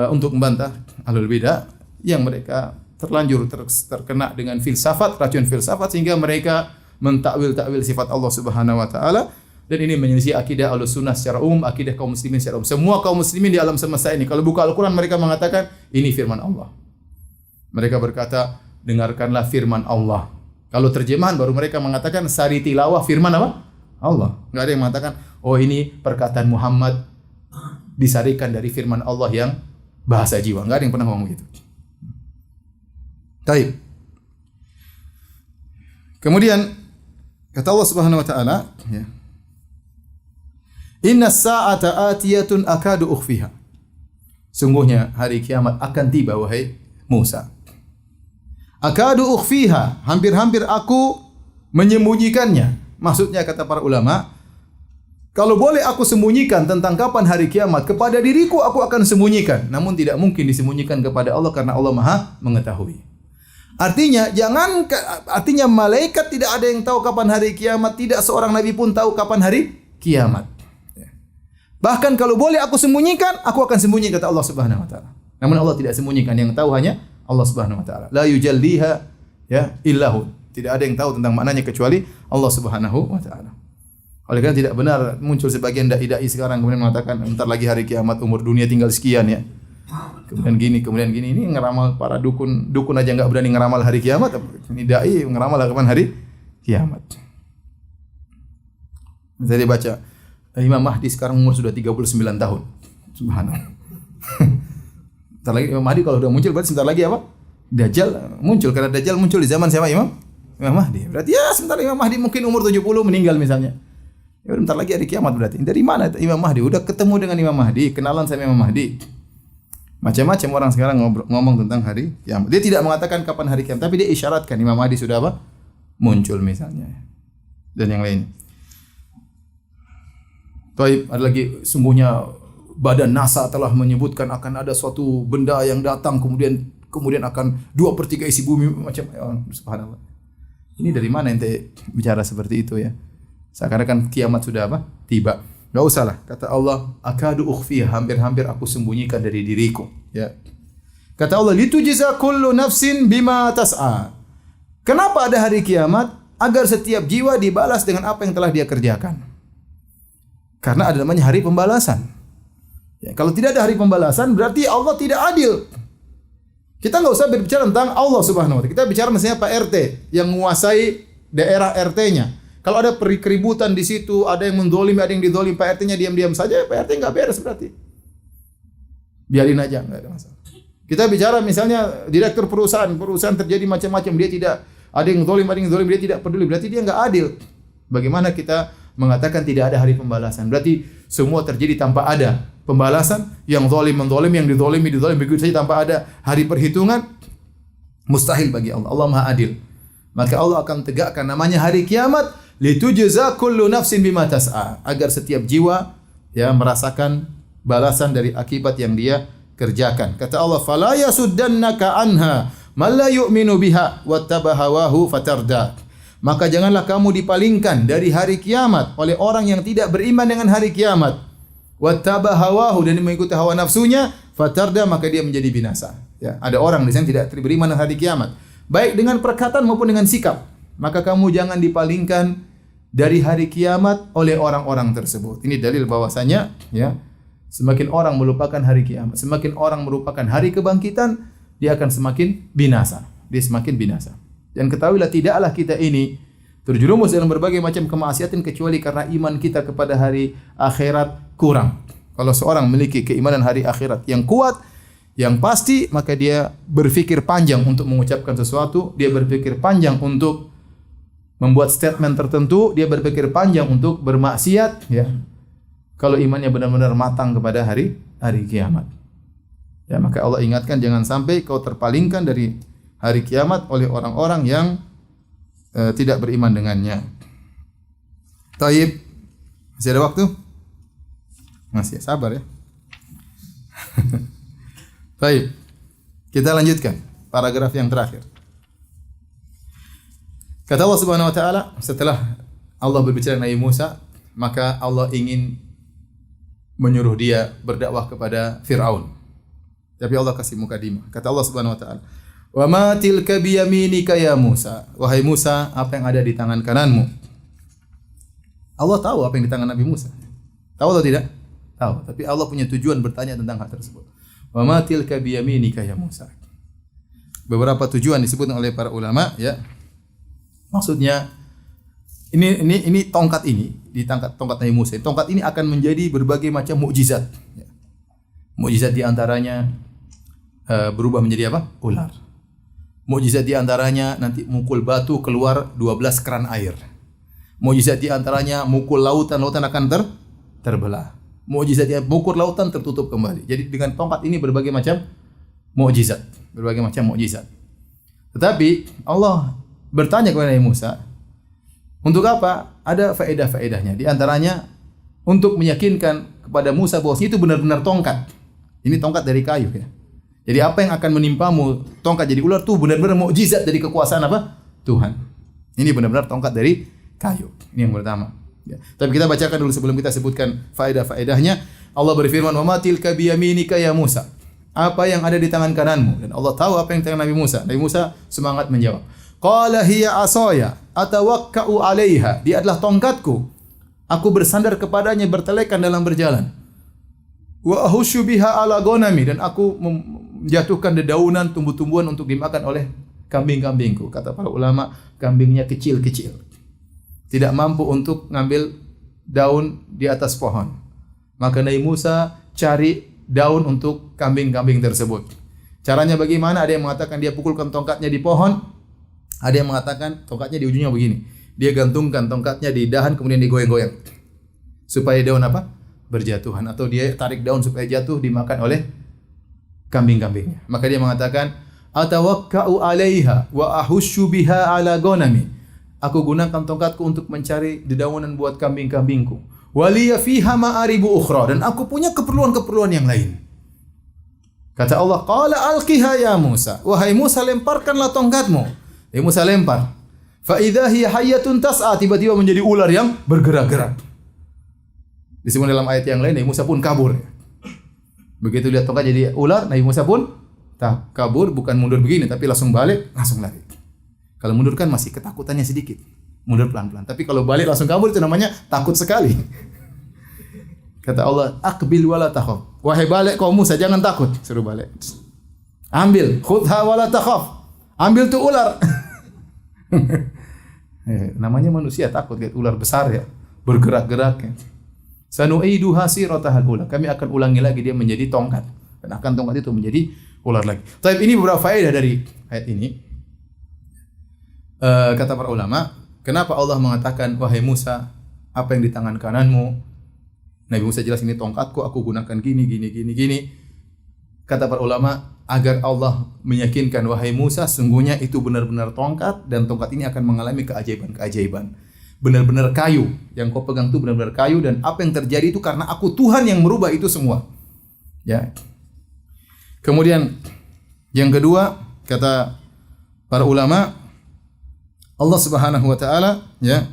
untuk membantah ahlul bidah yang mereka terlanjur terkena dengan filsafat, racun filsafat sehingga mereka mentakwil-takwil sifat Allah Subhanahu wa taala. Dan ini menyelisih akidah Ahlussunnah secara umum, akidah kaum muslimin secara umum. Semua kaum muslimin di alam semesta ini kalau buka Al-Qur'an mereka mengatakan ini firman Allah. Mereka berkata, dengarkanlah firman Allah. Kalau terjemahan baru mereka mengatakan sari tilawah firman apa? Allah. Enggak ada yang mengatakan, oh ini perkataan Muhammad disarikan dari firman Allah yang bahasa jiwa. Enggak ada yang pernah ngomong gitu. Taib. Kemudian kata Allah Subhanahu wa taala, ya. Inna sa'ata atiyatun akadu ukhfiha. Sungguhnya hari kiamat akan tiba wahai Musa. Akadu ukhfiha, hampir-hampir aku menyembunyikannya. Maksudnya kata para ulama, kalau boleh aku sembunyikan tentang kapan hari kiamat, kepada diriku aku akan sembunyikan. Namun tidak mungkin disembunyikan kepada Allah karena Allah Maha mengetahui. Artinya malaikat tidak ada yang tahu kapan hari kiamat, tidak seorang nabi pun tahu kapan hari kiamat. Bahkan kalau boleh aku sembunyikan, aku akan sembunyi kata Allah Subhanahu wa taala. Namun Allah tidak sembunyikan, yang tahu hanya Allah Subhanahu wa taala. La yujalliha ya illahu. Tidak ada yang tahu tentang maknanya kecuali Allah Subhanahu wa taala. Oleh karena tidak benar muncul sebagian dai-dai sekarang kemudian mengatakan bentar lagi hari kiamat, umur dunia tinggal sekian ya. Kemudian gini ini ngeramal para dukun aja enggak berani ngeramal hari kiamat. Ini dai ngeramal kapan hari kiamat. Saya baca Imam Mahdi sekarang umur sudah 39 tahun. Subhanallah. Sebentar lagi Imam Mahdi kalau sudah muncul berarti sebentar lagi apa? Dajjal muncul. Karena Dajjal muncul di zaman siapa Imam Mahdi. Berarti ya sebentar Imam Mahdi mungkin umur 70 meninggal misalnya. Ya bentar lagi hari kiamat berarti. Dari mana Imam Mahdi? Udah ketemu dengan Imam Mahdi, kenalan sama Imam Mahdi. Macam-macam orang sekarang ngomong tentang hari kiamat. Dia tidak mengatakan kapan hari kiamat, tapi dia isyaratkan Imam Mahdi sudah apa? Muncul misalnya. Dan yang lain. Taib, ada lagi sungguhnya badan NASA telah menyebutkan akan ada suatu benda yang datang kemudian akan 2/3 isi bumi macam subhanallah. Ini dari mana ente bicara seperti itu ya? Seakan-akan kiamat sudah apa? Tiba. Enggak usahlah. Kata Allah, akadu ukhfi, hampir-hampir aku sembunyikan dari diriku, ya. Kata Allah, litujza kullu nafsin bima tas'a. Kenapa ada hari kiamat? Agar setiap jiwa dibalas dengan apa yang telah dia kerjakan. Karena ada namanya hari pembalasan. Ya, kalau tidak ada hari pembalasan berarti Allah tidak adil. Kita nggak usah berbicara tentang Allah Subhanahu wa taala. Kita bicara misalnya Pak RT yang menguasai daerah RT-nya. Kalau ada keributan di situ, ada yang mendolimi, ada yang didolimi, Pak RT-nya diam-diam saja, Pak RT nggak beres berarti. Biarin aja, nggak ada masalah. Kita bicara misalnya direktur perusahaan terjadi macam-macam, dia tidak, ada yang dolim, dia tidak peduli, berarti dia nggak adil. Bagaimana kita mengatakan tidak ada hari pembalasan? Berarti semua terjadi tanpa ada pembalasan, yang zalim mendolim, yang didolimi begitu saja tanpa ada hari perhitungan. Mustahil bagi Allah. Allah Maha Adil. Maka Allah akan tegakkan namanya hari kiamat, litujza kullu nafsin bima tas'a, agar setiap jiwa ya merasakan balasan dari akibat yang dia kerjakan. Kata Allah, fala yasuddannaka anha man la yu'minu biha wattabahawahu fatarda. Maka janganlah kamu dipalingkan dari hari kiamat oleh orang yang tidak beriman dengan hari kiamat. Wattabahawahu, dan mengikuti hawa nafsunya, fatarda, maka dia menjadi binasa. Ya, ada orang di sana tidak beriman dengan hari kiamat, baik dengan perkataan maupun dengan sikap. Maka kamu jangan dipalingkan dari hari kiamat oleh orang-orang tersebut. Ini dalil bahwasanya ya, semakin orang melupakan hari kiamat, semakin orang melupakan hari kebangkitan, dia akan semakin binasa. Dia semakin binasa. Dan ketahuilah tidaklah kita ini terjerumus dalam berbagai macam kemaksiatan kecuali karena iman kita kepada hari akhirat kurang. Kalau seorang memiliki keimanan hari akhirat yang kuat, yang pasti, maka dia berpikir panjang untuk mengucapkan sesuatu, dia berpikir panjang untuk membuat statement tertentu, dia berpikir panjang untuk bermaksiat, ya. Kalau imannya benar-benar matang kepada hari kiamat. Ya, maka Allah ingatkan jangan sampai kau terpalingkan dari hari kiamat oleh orang-orang yang tidak beriman dengannya. Taib, masih ada waktu? Masih, sabar ya. Taib, kita lanjutkan paragraf yang terakhir. Kata Allah Subhanahu wa taala, setelah Allah berbicara dengan Nabi Musa, maka Allah ingin menyuruh dia berdakwah kepada Firaun. Tapi Allah kasih mukadimah. Kata Allah Subhanahu wa taala, "Wa ma tilka biyaminika ya Musa?" Wahai Musa, apa yang ada di tangan kananmu? Allah tahu apa yang di tangan Nabi Musa. Tahu atau tidak? Tahu, tapi Allah punya tujuan bertanya tentang hal tersebut. Wa ma tilka biyaminika ya Musa. Beberapa tujuan disebutkan oleh para ulama, ya. Maksudnya ini tongkat ini, tongkat Nabi Musa. Tongkat ini akan menjadi berbagai macam mukjizat. Ya. Mukjizat di antaranya berubah menjadi apa? Ular. Mukjizat di antaranya nanti mukul batu keluar 12 keran air. Mukjizat di antaranya mukul lautan akan terbelah. Mukjizat di mukul lautan tertutup kembali. Jadi dengan tongkat ini berbagai macam mukjizat, Tetapi Allah bertanya kepada Nabi Musa, untuk apa? Ada faedah-faedahnya. Di antaranya untuk meyakinkan kepada Musa bahwa itu benar-benar tongkat. Ini tongkat dari kayu, ya. Jadi apa yang akan menimpamu tongkat jadi ular itu benar-benar mukjizat dari kekuasaan apa? Tuhan. Ini benar-benar tongkat dari kayu. Ini yang pertama. Ya. Tapi kita bacakan dulu sebelum kita sebutkan faedah-faedahnya. Allah berfirman, "Wa ma tilka biyaminika ya Musa?" Apa yang ada di tangan kananmu? Dan Allah tahu apa yang di tangan Nabi Musa. Nabi Musa semangat menjawab. Qala hiya asaya atawakka'u 'alaiha. Dia adalah tongkatku. Aku bersandar kepadanya bertelekan dalam berjalan. Wa ahusyu biha ala ghanami, dan aku menjatuhkan dedaunan tumbuh-tumbuhan untuk dimakan oleh kambing-kambingku. Kata para ulama, kambingnya kecil-kecil. Tidak mampu untuk ngambil daun di atas pohon. Maka Nabi Musa cari daun untuk kambing-kambing tersebut. Caranya bagaimana? Ada yang mengatakan dia pukulkan tongkatnya di pohon. Ada yang mengatakan tongkatnya di ujungnya begini. Dia gantungkan tongkatnya di dahan kemudian digoyang-goyang. supaya daun apa? Berjatuhan, atau dia tarik daun supaya jatuh dimakan oleh kambing-kambingnya. Maka dia mengatakan, atawakka'u 'alaiha wa ahussu biha 'ala ghanami. Aku gunakan tongkatku untuk mencari dedaunan buat kambing-kambingku. Waliya fiha ma'aribu ukhra, dan aku punya keperluan-keperluan yang lain. Kata Allah, qala alqiha ya Musa. Wahai Musa, lemparkanlah tongkatmu. Ya Musa lempar. Fa idza hiya hayyatun tas'a, tiba-tiba menjadi ular yang bergerak-gerak. Disebut dalam ayat yang lain, Nabi Musa pun kabur. Begitu lihat tongkat jadi ular, Nabi Musa pun kabur, bukan mundur begini, tapi langsung balik, langsung lari. Kalau mundur kan masih ketakutannya sedikit, mundur pelan-pelan. Tapi kalau balik langsung kabur itu namanya takut sekali. Kata Allah, aqbil wala takhaf. Wahai balik kaum Musa, jangan takut. Suruh balik. Ambil, khudha wala takhaf. Ambil tuh ular. Namanya manusia takut lihat ular besar ya, bergerak-gerak ya. Sanu'iduha sirataha ula. Kami akan ulangi lagi dia menjadi tongkat, dan akan tongkat itu menjadi ular lagi. Tapi ini beberapa faedah dari ayat ini. Kata para ulama, kenapa Allah mengatakan wahai Musa, apa yang di tangan kananmu? Nabi Musa jelas ini tongkatku, aku gunakan gini. Kata para ulama, agar Allah meyakinkan wahai Musa, sungguhnya itu benar-benar tongkat, dan tongkat ini akan mengalami keajaiban-keajaiban. Benar-benar kayu, yang kau pegang itu benar-benar kayu, dan apa yang terjadi itu karena aku Tuhan yang merubah itu semua. Ya. Kemudian yang kedua, kata para ulama, Allah Subhanahu wa taala ya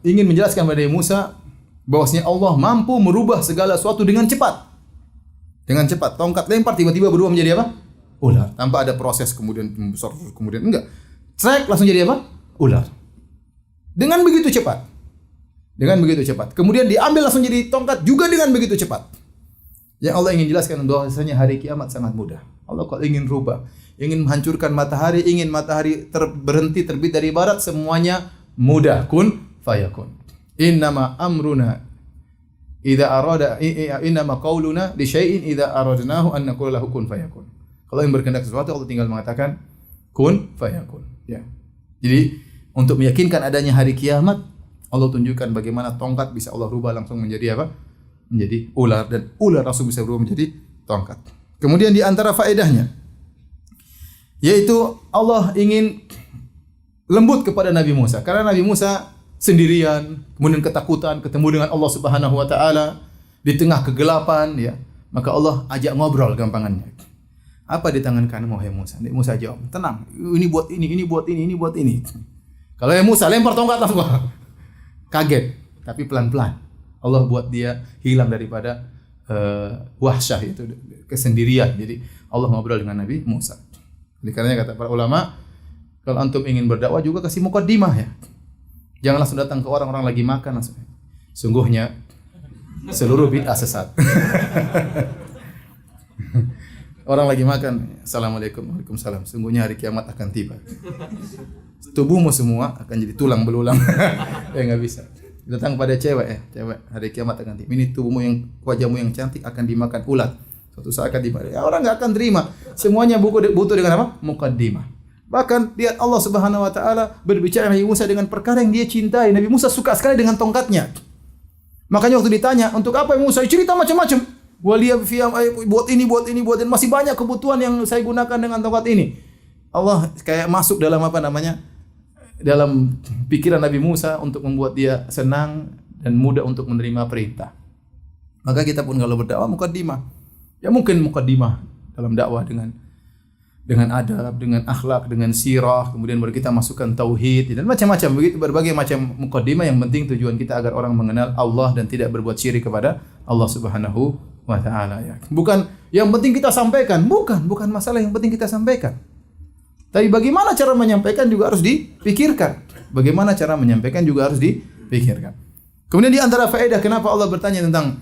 ingin menjelaskan kepada Musa bahwasanya Allah mampu merubah segala sesuatu dengan cepat. Dengan cepat, tongkat lempar tiba-tiba berubah menjadi apa? Ular. Tanpa ada proses kemudian membesar, kemudian enggak. Trek langsung jadi apa? Ular. Dengan begitu cepat. Kemudian diambil langsung jadi tongkat juga dengan begitu cepat. Yang Allah ingin jelaskan bahwasanya hari kiamat sangat mudah. Allah kalau ingin rubah, ingin menghancurkan matahari, ingin matahari berhenti terbit dari barat, semuanya mudah. Kun fayakun. Innama amruna idza arada innama qauluna li syai'in idza aradnahu an naqula lahu kun fayakun. Kalau yang berkehendak sesuatu, Allah tinggal mengatakan kun fayakun. Ya. Jadi untuk meyakinkan adanya hari kiamat, Allah tunjukkan bagaimana tongkat bisa Allah rubah langsung menjadi apa? Menjadi ular, dan ular langsung bisa berubah menjadi tongkat. Kemudian di antara faedahnya yaitu Allah ingin lembut kepada Nabi Musa, karena Nabi Musa sendirian, kemudian ketakutan, ketemu dengan Allah Subhanahu wa taala di tengah kegelapan ya. Maka Allah ajak ngobrol gampangannya. Apa di tangan kananmu wahai Musa? Nabi Musa jawab, tenang, ini buat ini. Kalau ya Musa lempar tongkat langsung kaget, tapi pelan-pelan. Allah buat dia hilang daripada wahsyah itu, kesendirian. Jadi Allah ngobrol dengan Nabi Musa. Oleh karenanya kata para ulama, kalau antum ingin berdakwah juga kasih muqaddimah ya. Jangan langsung datang ke orang lagi makan langsung. Sungguhnya seluruh bid'ah sesat. Orang lagi makan, assalamualaikum, waalaikumsalam. Sungguhnya hari kiamat akan tiba. Tubuhmu semua akan jadi tulang belulang. Ya enggak bisa. Datang pada cewek, hari kiamat akan tiba. Ini tubuhmu yang, wajahmu yang cantik akan dimakan ulat. Suatu saat akan tiba. Ya, orang enggak akan terima. Semuanya butuh dengan apa? Muqaddimah. Bahkan lihat Allah Subhanahu wa taala berbicara Nabi Musa dengan perkara yang dia cintai. Nabi Musa suka sekali dengan tongkatnya. Makanya waktu ditanya, "Untuk apa Musa?" Cerita macam-macam. Waliya fi buat ini, masih banyak kebutuhan yang saya gunakan dengan tongkat ini. Allah kayak masuk dalam apa namanya? Dalam pikiran Nabi Musa untuk membuat dia senang dan mudah untuk menerima perintah. Maka kita pun kalau berdakwah muqaddimah. Ya mungkin muqaddimah dalam dakwah dengan adab, dengan akhlak, dengan sirah, kemudian baru kita masukkan tauhid dan macam-macam begitu, berbagai macam muqaddimah. Yang penting tujuan kita agar orang mengenal Allah dan tidak berbuat syirik kepada Allah Subhanahu wa taala ya. Bukan yang penting kita sampaikan, bukan masalah yang penting kita sampaikan. Tapi bagaimana cara menyampaikan juga harus dipikirkan. Kemudian di antara faedah kenapa Allah bertanya tentang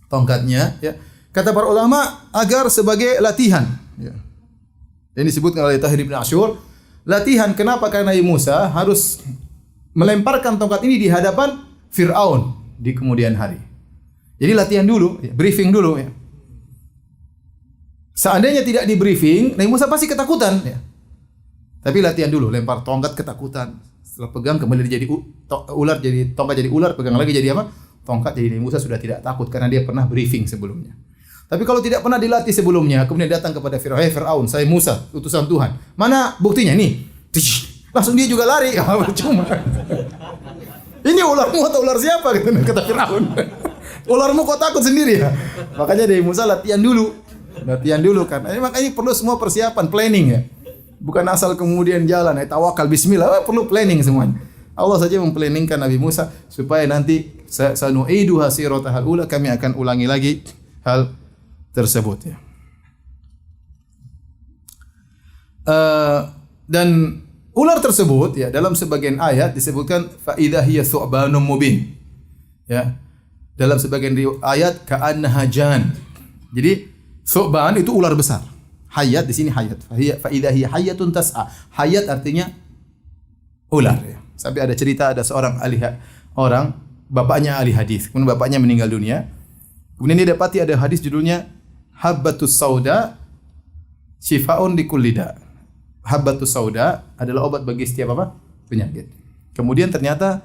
tongkatnya ya. Kata para ulama agar sebagai latihan ya. Ini disebutkan oleh Tahir bin Ashur, latihan kenapa? Karena Nabi Musa harus melemparkan tongkat ini di hadapan Fir'aun di kemudian hari. Jadi latihan dulu, ya, briefing dulu ya. Seandainya tidak di briefing, Nabi Musa pasti ketakutan ya. Tapi latihan dulu, lempar tongkat ketakutan. Setelah pegang kembali jadi ular, jadi tongkat jadi ular, pegang lagi jadi apa? Tongkat. Jadi Nabi Musa sudah tidak takut karena dia pernah briefing sebelumnya. Tapi kalau tidak pernah dilatih sebelumnya, kemudian datang kepada Firaun, "Hei Firaun, saya Musa, utusan Tuhan. Mana buktinya nih?" Langsung dia juga lari. Cuma ini ularmu atau ular siapa? Kata Firaun. Ularmu kok takut sendiri ya? Makanya dari Musa latihan dulu. Latihan dulu kan. Makanya perlu semua persiapan, planning ya. Bukan asal kemudian jalan, tawakal bismillah, perlu planning semuanya. Allah saja memplanningkan Nabi Musa supaya nanti sanu'iduha siratahal ula, kami akan ulangi lagi hal tersebut ya. Dan ular tersebut ya dalam sebagian ayat disebutkan fa idza hiya thu'banum mubin. Ya. Dalam sebagian ayat ka'annaha jan. Jadi thu'ban itu ular besar. Hayat di sini hayat. Fa idza hiya hayatun tas'a. Hayat artinya ular ya. Sampai ada cerita ada seorang bapaknya ahli hadis. Kemudian bapaknya meninggal dunia. Kemudian dia dapati ada hadis judulnya Habbatus Sauda Shifaun likulli da. Habbatus Sauda adalah obat bagi setiap apa? Penyakit. Kemudian ternyata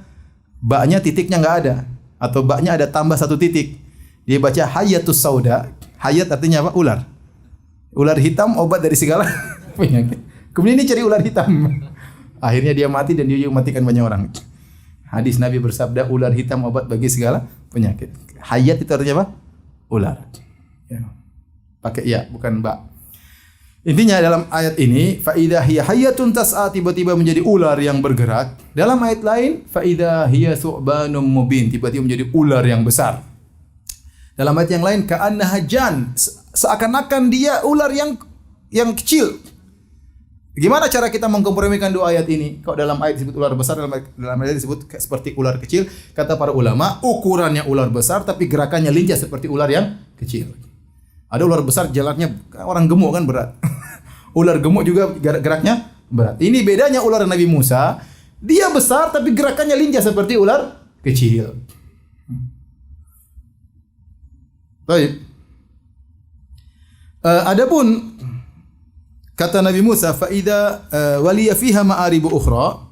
baknya titiknya enggak ada atau baknya ada tambah satu titik. Dia baca Hayatus Sauda. Hayat artinya apa? Ular. Ular hitam obat dari segala penyakit. Kemudian dia cari ular hitam. Akhirnya dia mati dan dia juga matikan banyak orang. Hadis Nabi bersabda ular hitam obat bagi segala penyakit. Hayat itu artinya apa? Ular. Ya. Pakai ya, bukan ba. Intinya dalam ayat ini fa idza hiya hayatun tas'a, tiba-tiba menjadi ular yang bergerak. Dalam ayat lain fa idza hiya thu'banum mubin, tiba-tiba menjadi ular yang besar. Dalam ayat yang lain ka'annaha jan, seakan-akan dia ular yang kecil. Gimana cara kita mengkompromikan dua ayat ini? Kalau dalam ayat disebut ular besar, dalam ayat disebut seperti ular kecil. Kata para ulama, ukurannya ular besar tapi gerakannya lincah seperti ular yang kecil. Ada ular besar jalannya orang gemuk kan berat. Ular gemuk juga geraknya berat. Ini bedanya ular Nabi Musa. Dia besar tapi gerakannya lincah seperti ular kecil. Baik. Adapun kata Nabi Musa, fa idza waliya fiha ma'aribu ukhra.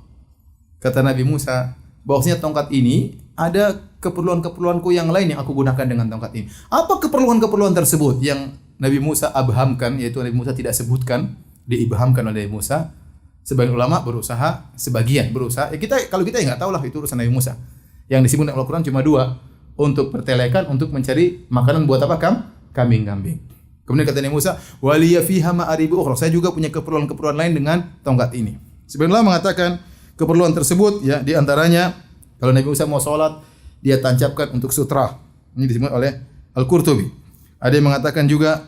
Kata Nabi Musa, bahwasanya tongkat ini ada keperluan-keperluanku yang lain yang aku gunakan dengan tongkat ini. Apa keperluan-keperluan tersebut yang Nabi Musa abhamkan, yaitu Nabi Musa tidak sebutkan, diibhamkan oleh Nabi Musa. Sebagian ulama berusaha, sebagian berusaha. Kalau kita nggak tahu lah itu urusan Nabi Musa. Yang disebut dalam Al-Quran cuma dua, untuk pertelekan, untuk mencari makanan buat apa? Kambing-kambing. Kemudian kata Nabi Musa, waliya fiha ma'aribu ukhra. Saya juga punya keperluan-keperluan lain dengan tongkat ini. Sebagian ulama mengatakan keperluan tersebut ya di antaranya kalau Nabi Musa mau sholat, dia tancapkan untuk sutra. Ini disebut oleh Al-Qurtubi. Ada yang mengatakan juga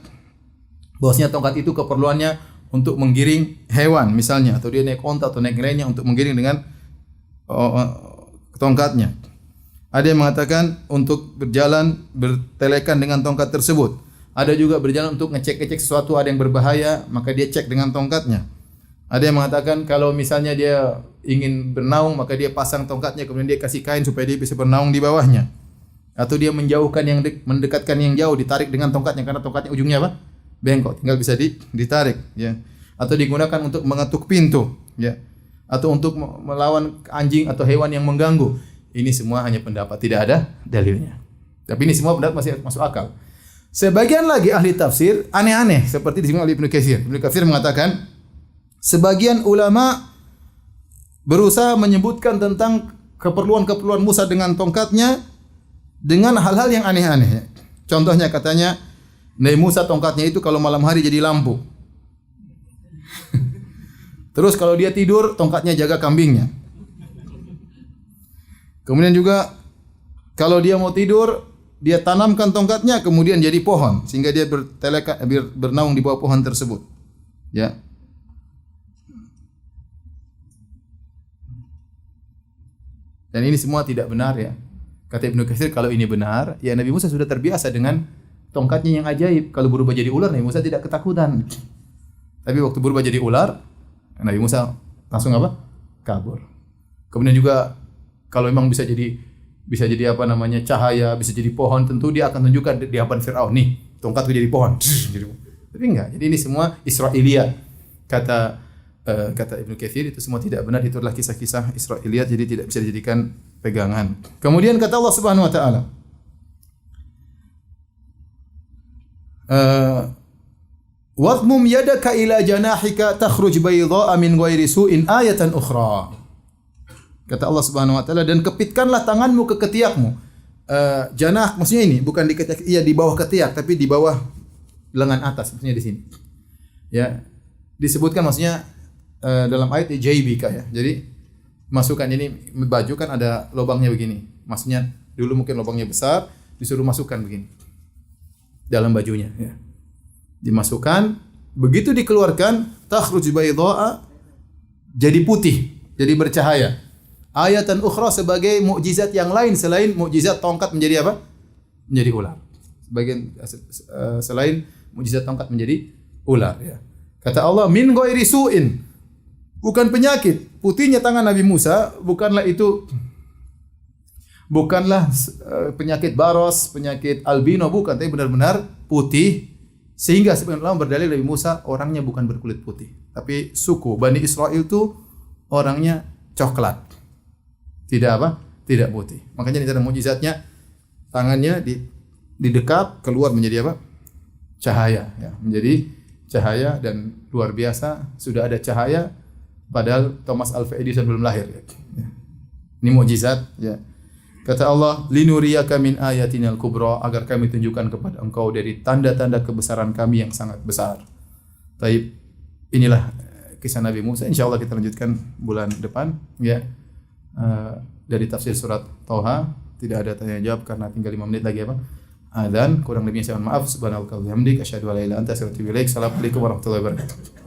bahwasanya tongkat itu keperluannya untuk menggiring hewan misalnya, atau dia naik onta atau naik lainnya untuk menggiring dengan tongkatnya. Ada yang mengatakan untuk berjalan bertelekan dengan tongkat tersebut. Ada juga berjalan untuk ngecek-ngecek sesuatu ada yang berbahaya, maka dia cek dengan tongkatnya. Ada yang mengatakan kalau misalnya dia ingin bernaung, maka dia pasang tongkatnya, kemudian dia kasih kain supaya dia bisa bernaung di bawahnya. Atau dia menjauhkan mendekatkan yang jauh, ditarik dengan tongkatnya, karena tongkatnya ujungnya apa? Bengkok, tinggal bisa ditarik. Ya. Atau digunakan untuk mengetuk pintu. Ya. Atau untuk melawan anjing atau hewan yang mengganggu. Ini semua hanya pendapat, tidak ada dalilnya. Tapi ini semua pendapat masih masuk akal. Sebagian lagi ahli tafsir aneh-aneh seperti disebut oleh Ibnu Katsir. Ibnu Katsir mengatakan sebagian ulama berusaha menyebutkan tentang keperluan-keperluan Musa dengan tongkatnya dengan hal-hal yang aneh-aneh. Contohnya katanya Nabi Musa tongkatnya itu kalau malam hari jadi lampu. Terus kalau dia tidur tongkatnya jaga kambingnya. Kemudian juga kalau dia mau tidur dia tanamkan tongkatnya kemudian jadi pohon sehingga dia bernaung di bawah pohon tersebut. Ya. Dan ini semua tidak benar ya. Kata Ibnu Katsir kalau ini benar, ya Nabi Musa sudah terbiasa dengan tongkatnya yang ajaib. Kalau berubah jadi ular, Nabi Musa tidak ketakutan. Tapi waktu berubah jadi ular, Nabi Musa langsung apa? Kabur. Kemudian juga kalau memang bisa jadi apa namanya cahaya, bisa jadi pohon, tentu dia akan tunjukkan di hadapan Firaun, nih tongkatku jadi pohon. Tapi enggak. Jadi ini semua Israiliyat. Kata kata Ibnu Katsir itu semua tidak benar, itu adalah kisah-kisah Israiliyat, jadi tidak bisa dijadikan pegangan. Kemudian kata Allah Subhanahu wa taala, "Wadmum yadaka ila janahika takhruj baydha'a min ghairi su'in ayatan ukhra." Kata Allah Subhanahu wa taala, dan kepitkanlah tanganmu ke ketiakmu. Janah maksudnya ini bukan di ketiak, iya di bawah ketiak, tapi di bawah lengan atas, maksudnya di sini. Ya, disebutkan maksudnya dalam ayat jaybika ya. Jadi masukkan ini baju kan ada lubangnya begini. Maksudnya dulu mungkin lubangnya besar, disuruh masukkan begini dalam bajunya ya. Dimasukkan, begitu dikeluarkan takhruj baydha'a, jadi putih, jadi bercahaya. Ayatan ukhra, sebagai mukjizat yang lain selain mukjizat tongkat menjadi apa? Menjadi ular. Sebagian selain mukjizat tongkat menjadi ular ya. Kata Allah, min ghairi su'in, bukan penyakit. Putihnya tangan Nabi Musa bukanlah penyakit baros, penyakit albino, bukan, tapi benar-benar putih. Sehingga sebagian ulama berdalil Nabi Musa orangnya bukan berkulit putih, tapi suku Bani Israel itu orangnya coklat. Tidak apa? Tidak putih. Makanya ini ada mukjizatnya, tangannya didekap keluar menjadi apa? Cahaya ya, menjadi cahaya, dan luar biasa, sudah ada cahaya padahal Thomas Alva Edison belum lahir ya. Ini mukjizat ya. Kata Allah, linuriyaka min ayatinal kubra, agar kami tunjukkan kepada engkau dari tanda-tanda kebesaran kami yang sangat besar. Taib, inilah kisah Nabi Musa. Insyaallah kita lanjutkan bulan depan ya. Dari tafsir surat Thaha, tidak ada tanya jawab karena tinggal 5 menit lagi apa? Adzan, kurang lebihnya saya mohon maaf. Subhanallah wa bihamdik, asyhadu an la ilaha illa anta, astaghfiruka wa atubu ilaik. Assalamualaikum warahmatullahi wabarakatuh.